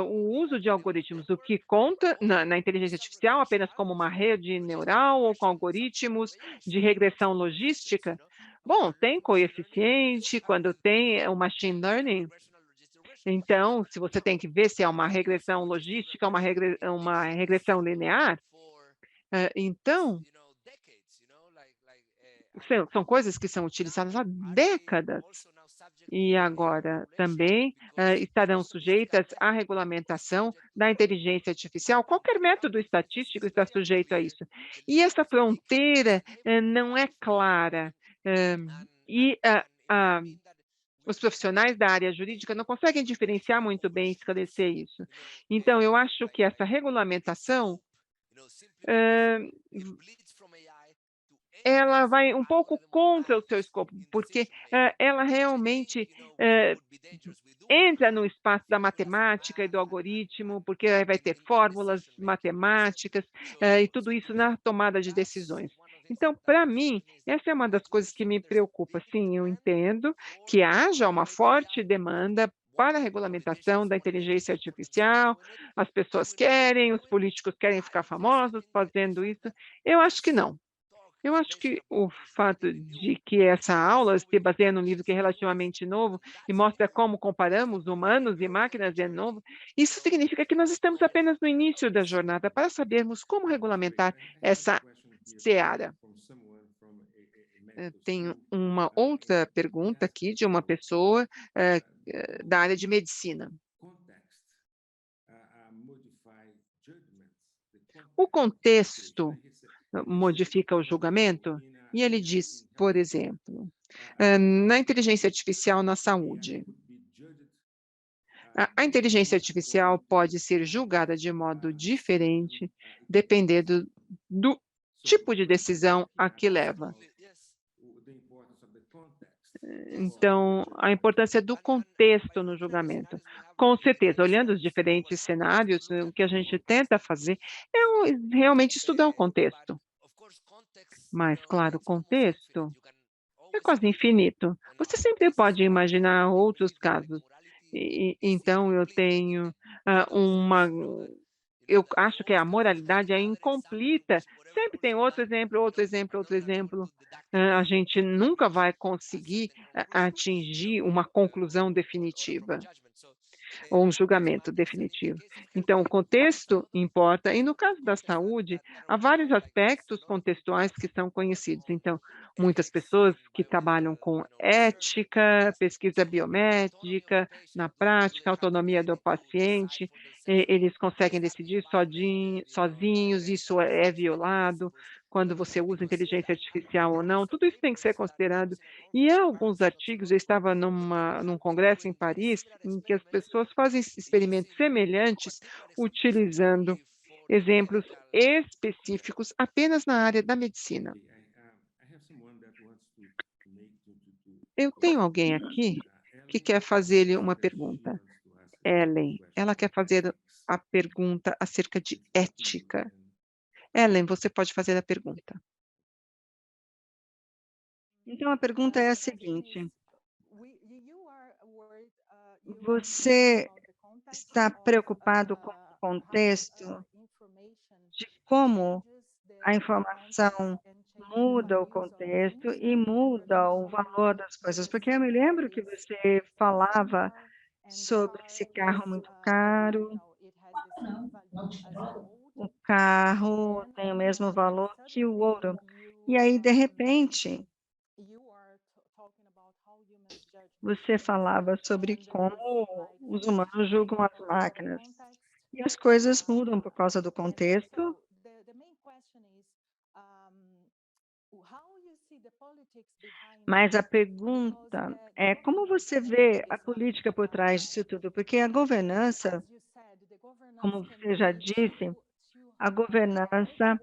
o uso de algoritmos, o que conta na inteligência artificial apenas como uma rede neural ou com algoritmos de regressão logística. Bom, tem coeficiente, quando tem o machine learning, então, se você tem que ver se é uma regressão logística, uma regressão linear, então são coisas que são utilizadas há décadas e agora também, estarão sujeitas à regulamentação da inteligência artificial. Qualquer método estatístico está sujeito a isso. E essa fronteira, não é clara, e os profissionais da área jurídica não conseguem diferenciar muito bem e esclarecer isso. Então eu acho que essa regulamentação, ela vai um pouco contra o seu escopo, porque, ela realmente, entra no espaço da matemática e do algoritmo, porque aí vai ter fórmulas matemáticas, e tudo isso na tomada de decisões. Então, para mim, essa é uma das coisas que me preocupa. Sim, eu entendo que haja uma forte demanda para a regulamentação da inteligência artificial, as pessoas querem, os políticos querem ficar famosos fazendo isso. Eu acho que não. Eu acho que o fato de que essa aula se baseia num livro que é relativamente novo e mostra como comparamos humanos e máquinas é novo, isso significa que nós estamos apenas no início da jornada para sabermos como regulamentar essa seara. Tem uma outra pergunta aqui de uma pessoa da área de medicina. O contexto modifica o julgamento? E ele diz, por exemplo, na inteligência artificial na saúde, a inteligência artificial pode ser julgada de modo diferente, dependendo do tipo de decisão a que leva. Então, a importância do contexto no julgamento. Com certeza, olhando os diferentes cenários, o que a gente tenta fazer é realmente estudar o contexto. Mas, claro, o contexto é quase infinito. Você sempre pode imaginar outros casos. Então eu tenho, eu acho que a moralidade é incompleta. Sempre tem outro exemplo, outro exemplo, outro exemplo. A gente nunca vai conseguir atingir uma conclusão definitiva. ou um julgamento definitivo. Então, o contexto importa, e no caso da saúde, há vários aspectos contextuais que são conhecidos. Então, muitas pessoas que trabalham com ética, pesquisa biomédica, na prática, autonomia do paciente, eles conseguem decidir sozinhos, isso é violado, quando você usa inteligência artificial ou não, tudo isso tem que ser considerado. E há alguns artigos, eu estava num congresso em Paris, em que as pessoas fazem experimentos semelhantes, utilizando exemplos específicos apenas na área da medicina. Okay, I have someone that wants to make Eu tenho alguém aqui que quer fazer-lhe uma pergunta. Ellen, ela quer fazer a pergunta acerca de ética. Ellen, você pode fazer a pergunta. Então, a pergunta é a seguinte: você está preocupado com o contexto de como a informação muda o contexto e muda o valor das coisas? Porque eu me lembro que você falava sobre esse carro muito caro, o carro tem o mesmo valor que o ouro. E aí, de repente, você falava sobre como os humanos julgam as máquinas. E as coisas mudam por causa do contexto. Mas a pergunta é como você vê a política por trás disso tudo? Porque a governança, como você já disse, a governança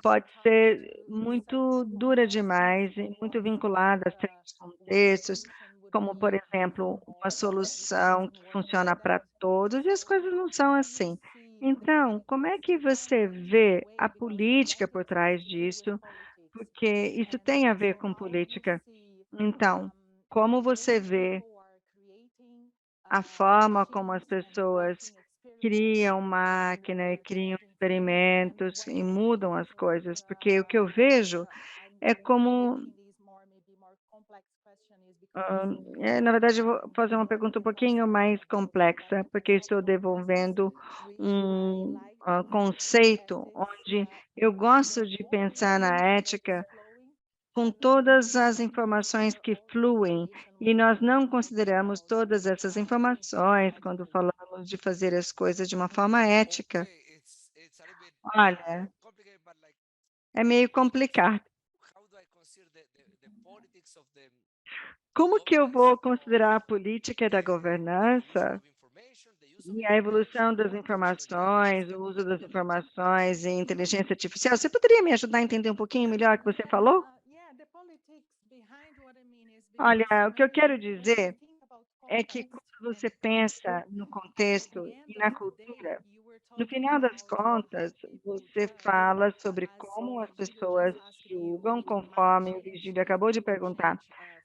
pode ser muito dura demais e muito vinculada a certos contextos, como, por exemplo, uma solução que funciona para todos, e as coisas não são assim. Então, como é que você vê a política por trás disso? Porque isso tem a ver com política. Então, como você vê a forma como as pessoas criam máquina e criam experimentos e mudam as coisas? Porque o que eu vejo é como, na verdade, eu vou fazer uma pergunta um pouquinho mais complexa, porque estou desenvolvendo um, conceito onde eu gosto de pensar na ética com todas as informações que fluem, e nós não consideramos todas essas informações quando falamos de fazer as coisas de uma forma ética. Olha, é meio complicado. Como que eu vou considerar a política da governança e a evolução das informações, o uso das informações e inteligência artificial? Você poderia me ajudar a entender um pouquinho melhor o que você falou? Olha, o que eu quero dizer é que quando você pensa no contexto e na cultura, no final das contas, você fala sobre como as pessoas julgam, conforme o Virgílio acabou de perguntar.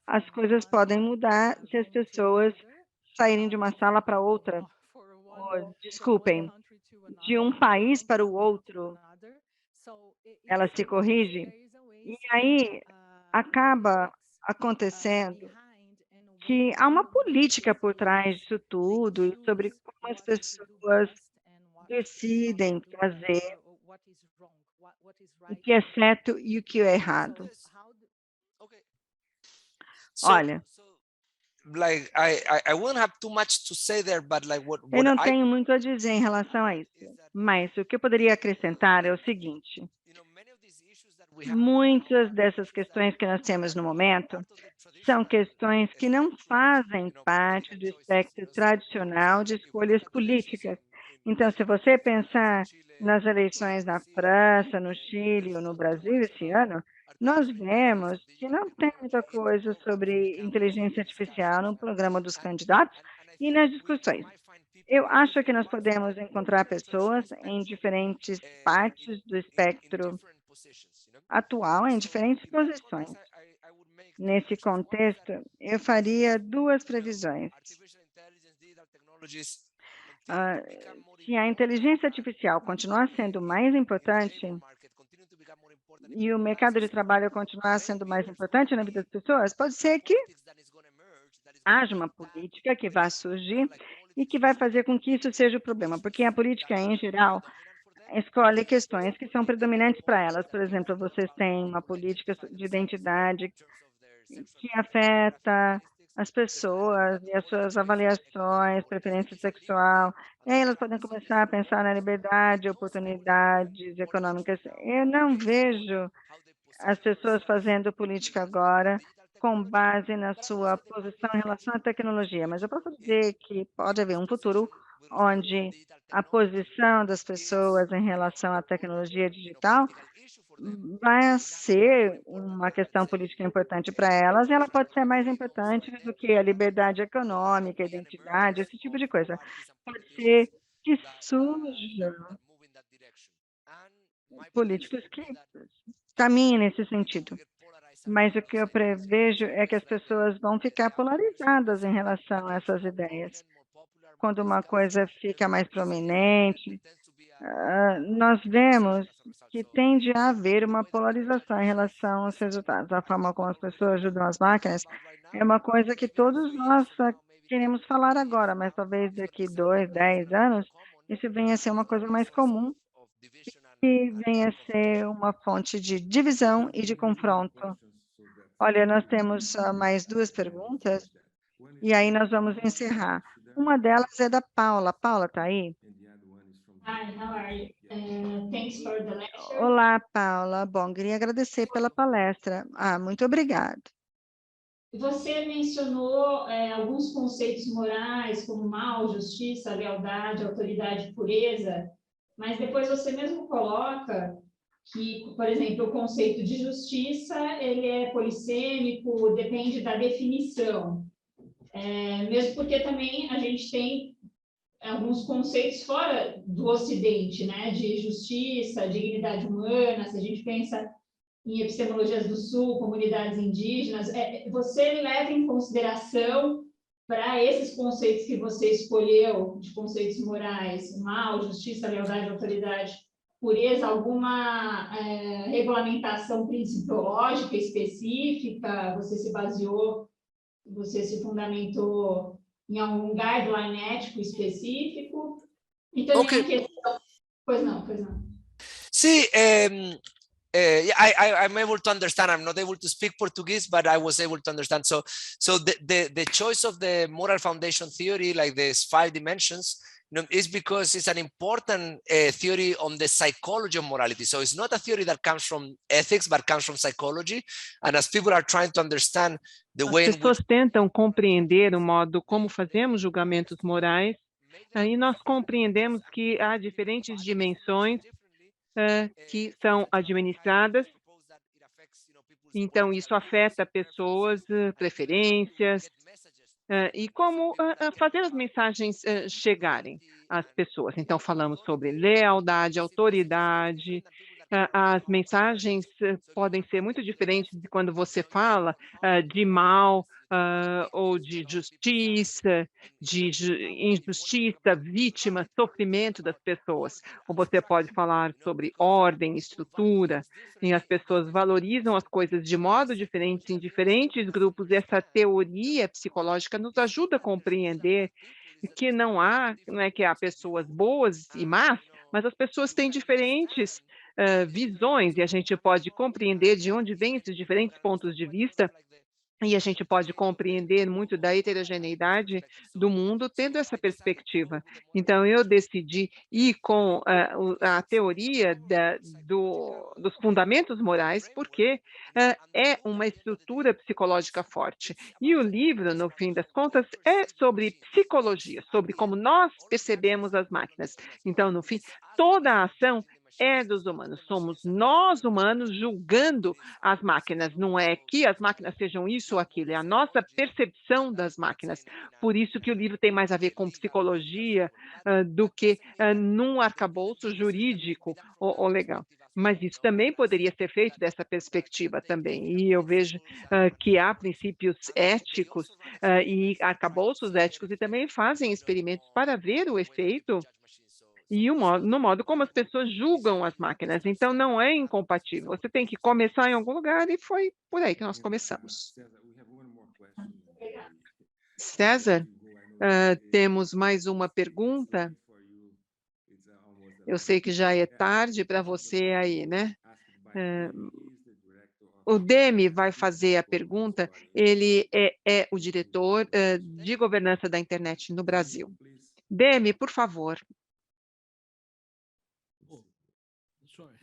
As coisas podem mudar se as pessoas saírem de uma sala para outra, ou, desculpem, de um país para o outro, ela se corrige, e aí acaba acontecendo que há uma política por trás disso tudo, e sobre como as pessoas decidem fazer o que é certo e o que é errado. Olha, Like I won't have too much to say there, but like eu what não I tenho muito a dizer em relação a isso, mas o que eu poderia acrescentar é o seguinte: many of these issues that we have muitas dessas questões que nós temos no momento são questões que não fazem parte do espectro tradicional de escolhas políticas. Então, se você pensar nas eleições na França, no Chile ou no Brasil esse ano, nós vemos que não tem muita coisa sobre inteligência artificial no programa dos candidatos e nas discussões. Eu acho que nós podemos encontrar pessoas em diferentes partes do espectro atual, em diferentes posições. Nesse contexto, eu faria duas previsões. Se a inteligência artificial continuar sendo mais importante e o mercado de trabalho continuar sendo mais importante na vida das pessoas, pode ser que haja uma política que vai surgir e que vai fazer com que isso seja o problema, porque a política, em geral, escolhe questões que são predominantes para elas. Por exemplo, vocês têm uma política de identidade que afeta as pessoas e as suas avaliações, preferência sexual, e aí elas podem começar a pensar na liberdade, oportunidades econômicas. Eu não vejo as pessoas fazendo política agora com base na sua posição em relação à tecnologia, mas eu posso dizer que pode haver um futuro onde a posição das pessoas em relação à tecnologia digital vai ser uma questão política importante para elas, e ela pode ser mais importante do que a liberdade econômica, a identidade, esse tipo de coisa. Pode ser que surjam políticos que caminhem nesse sentido. Mas o que eu prevejo é que as pessoas vão ficar polarizadas em relação a essas ideias. Quando uma coisa fica mais prominente, nós vemos que tende a haver uma polarização em relação aos resultados. A forma como as pessoas ajudam as máquinas é uma coisa que todos nós queremos falar agora, mas talvez daqui 2, 10 anos, isso venha a ser uma coisa mais comum e venha a ser uma fonte de divisão e de confronto. Olha, nós temos mais 2 perguntas, e aí nós vamos encerrar. Uma delas é da Paula. Paula, está aí? Hi, how are you? Thanks for the lecture. Olá, Paula. Bom, queria agradecer pela palestra. Muito obrigada. Você mencionou alguns conceitos morais, como mal, justiça, lealdade, autoridade, pureza, mas depois você mesmo coloca que, por exemplo, o conceito de justiça, ele é polissêmico, depende da definição. Mesmo porque também a gente tem alguns conceitos fora do Ocidente, né, de justiça, dignidade humana, se a gente pensa em epistemologias do Sul, comunidades indígenas, você leva em consideração para esses conceitos que você escolheu, de conceitos morais, mal, justiça, lealdade, autoridade, pureza, alguma regulamentação principiológica específica, você se baseou, você se fundamentou em algum guideline ético específico? Então, Okay. Pois não. See, I'm able to understand. I'm not able to speak Portuguese, but I was able to understand. So the choice of the moral foundation theory, like these 5 dimensions, is because it's an important theory on the psychology of morality. So it's not a theory that comes from ethics, but comes from psychology. And as people are trying to understand the way As pessoas tentam compreender o modo como fazemos julgamentos morais, e nós compreendemos que há diferentes dimensões que são administradas, então isso afeta pessoas, preferências, e como fazer as mensagens chegarem às pessoas. Então, falamos sobre lealdade, autoridade. As mensagens podem ser muito diferentes de quando você fala de mal ou de justiça, de injustiça, vítima, sofrimento das pessoas. Ou você pode falar sobre ordem, estrutura, e as pessoas valorizam as coisas de modo diferente em diferentes grupos. E essa teoria psicológica nos ajuda a compreender que não é que há pessoas boas e más, mas as pessoas têm diferentes visões, e a gente pode compreender de onde vêm esses diferentes pontos de vista, e a gente pode compreender muito da heterogeneidade do mundo tendo essa perspectiva. Então, eu decidi ir com a teoria dos fundamentos morais, porque é uma estrutura psicológica forte. E o livro, no fim das contas, é sobre psicologia, sobre como nós percebemos as máquinas. Então, no fim, toda a ação é dos humanos, somos nós humanos julgando as máquinas, não é que as máquinas sejam isso ou aquilo, é a nossa percepção das máquinas. Por isso que o livro tem mais a ver com psicologia do que num arcabouço jurídico ou legal. Mas isso também poderia ser feito dessa perspectiva também, e eu vejo que há princípios éticos e arcabouços éticos, e também fazem experimentos para ver o efeito e no modo como as pessoas julgam as máquinas. Então, não é incompatível. Você tem que começar em algum lugar, e foi por aí que nós começamos. César, temos mais uma pergunta. Eu sei que já é tarde para você aí, né? O Demi vai fazer a pergunta, ele é o diretor de governança da internet no Brasil. Demi, por favor. Sorry.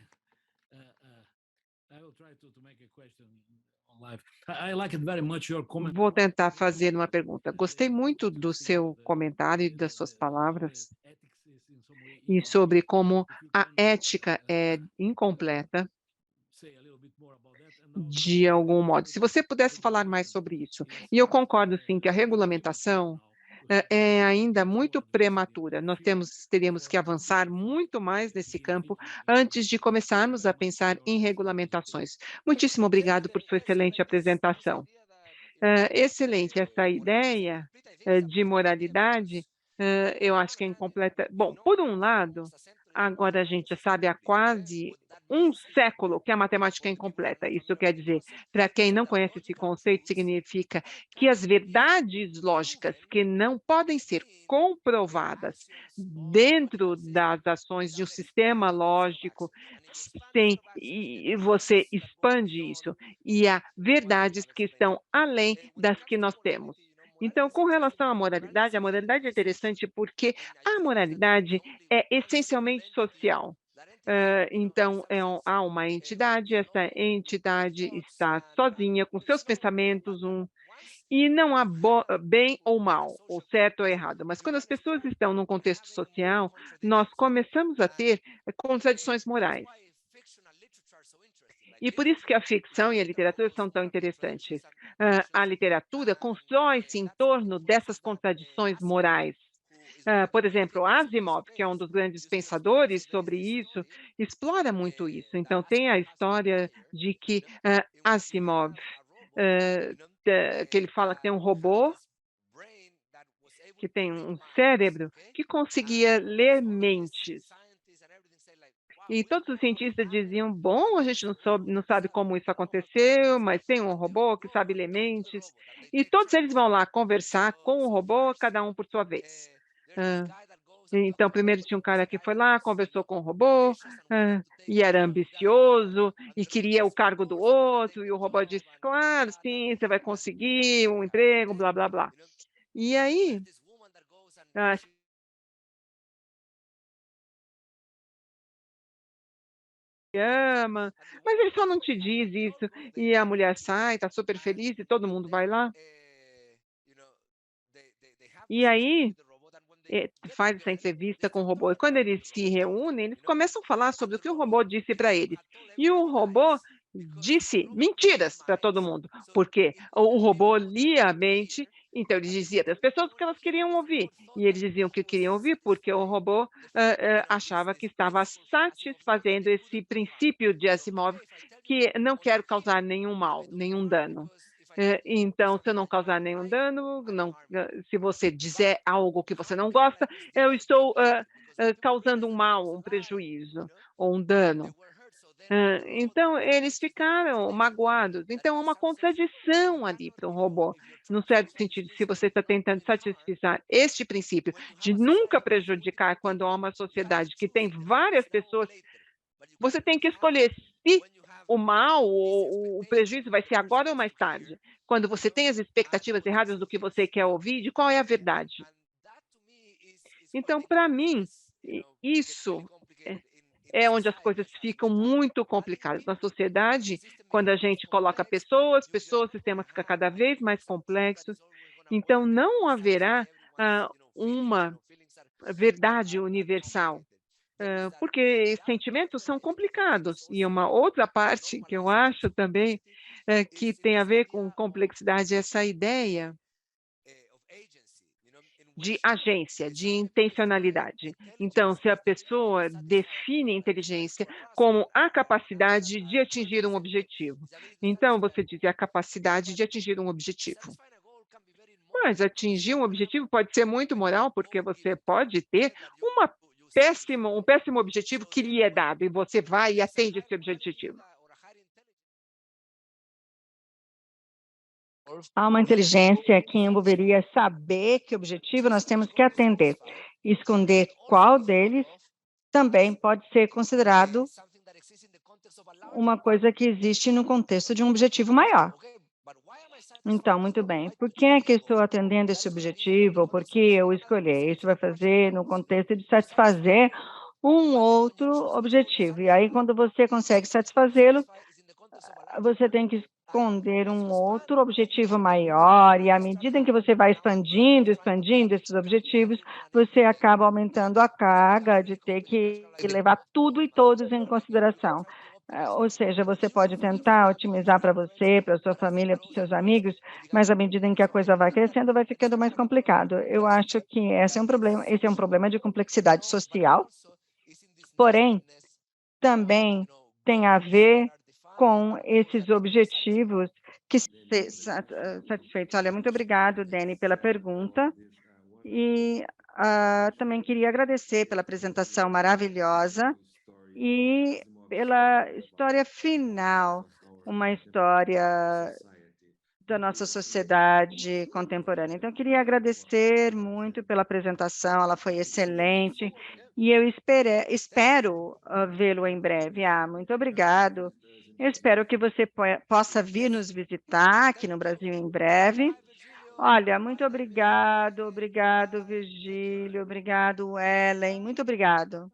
I will try to make a question on live. I like it very much your comment. Vou tentar fazer uma pergunta. Gostei muito do seu comentário e das suas palavras e sobre como a ética é incompleta de algum modo. Se você pudesse falar mais sobre isso. E eu concordo, sim, que a regulamentação é ainda muito prematura. Nós teríamos que avançar muito mais nesse campo antes de começarmos a pensar em regulamentações. Muitíssimo obrigado por sua excelente apresentação. Excelente, essa ideia de moralidade, eu acho que é incompleta. Bom, por um lado, agora a gente sabe há quase um século que a matemática é incompleta. Isso quer dizer, para quem não conhece esse conceito, significa que as verdades lógicas que não podem ser comprovadas dentro das ações de um sistema lógico, e você expande isso, e há verdades que estão além das que nós temos. Então, com relação à moralidade, a moralidade é interessante porque a moralidade é essencialmente social. Então, há uma entidade, essa entidade está sozinha, com seus pensamentos, e não há bem ou mal, ou certo ou errado. Mas quando as pessoas estão num contexto social, nós começamos a ter contradições morais. E por isso que a ficção e a literatura são tão interessantes. A literatura constrói-se em torno dessas contradições morais. Por exemplo, Asimov, que é um dos grandes pensadores sobre isso, explora muito isso. Então, tem a história de que Asimov, que ele fala que tem um robô, que tem um cérebro, que conseguia ler mentes. E todos os cientistas diziam, bom, a gente não sabe como isso aconteceu, mas tem um robô que sabe ler mentes. E todos eles vão lá conversar com o robô, cada um por sua vez. Então, primeiro tinha um cara que foi lá, conversou com o robô, e era ambicioso, e queria o cargo do outro, e o robô disse, claro, sim, você vai conseguir um emprego, blá, blá, blá. E aí, ama, mas ele só não te diz isso. E a mulher sai, está super feliz, e todo mundo vai lá. E aí, faz essa entrevista com o robô. E quando eles se reúnem, eles começam a falar sobre o que o robô disse para eles. E o robô disse mentiras para todo mundo, porque o robô lia a mente, então ele dizia das pessoas o que elas queriam ouvir. E eles diziam que queriam ouvir porque o robô achava que estava satisfazendo esse princípio de Asimov, que não quero causar nenhum mal, nenhum dano. Então, se eu não causar nenhum dano, se você dizer algo que você não gosta, eu estou causando um mal, um prejuízo ou um dano. Então, eles ficaram magoados. Então, é uma contradição ali para um robô, no certo sentido, se você está tentando satisfazer este princípio de nunca prejudicar quando há uma sociedade que tem várias pessoas, você tem que escolher se o mal ou o prejuízo vai ser agora ou mais tarde. Quando você tem as expectativas erradas do que você quer ouvir, de qual é a verdade. Então, para mim, isso é onde as coisas ficam muito complicadas. Na sociedade, quando a gente coloca pessoas, o sistema fica cada vez mais complexo. Então, não haverá uma verdade universal, porque sentimentos são complicados. E uma outra parte que eu acho também que tem a ver com complexidade, essa ideia de agência, de intencionalidade. Então, se a pessoa define inteligência como a capacidade de atingir um objetivo. Então, você diz a capacidade de atingir um objetivo. Mas atingir um objetivo pode ser muito moral, porque você pode ter um péssimo objetivo que lhe é dado, e você vai e atende esse objetivo. Há uma inteligência que envolveria saber que objetivo nós temos que atender. Esconder qual deles também pode ser considerado uma coisa que existe no contexto de um objetivo maior. Então, muito bem. Por que é que estou atendendo esse objetivo? Ou por que eu escolhi? Isso vai fazer no contexto de satisfazer um outro objetivo. E aí, quando você consegue satisfazê-lo, você tem que esconder um outro objetivo maior, e à medida em que você vai expandindo esses objetivos, você acaba aumentando a carga de ter que levar tudo e todos em consideração. Ou seja, você pode tentar otimizar para você, para sua família, para os seus amigos, mas à medida em que a coisa vai crescendo, vai ficando mais complicado. Eu acho que esse é um problema de complexidade social, porém, também tem a ver com esses objetivos que ser satisfeitos. Olha, muito obrigado, Dani, pela pergunta. E também queria agradecer pela apresentação maravilhosa e pela história final, uma história da nossa sociedade contemporânea. Então, eu queria agradecer muito pela apresentação, ela foi excelente, e eu espero vê-lo em breve. Muito obrigado. Eu espero que você possa vir nos visitar aqui no Brasil em breve. Olha, muito obrigado, Virgílio, obrigado, Ellen, muito obrigado.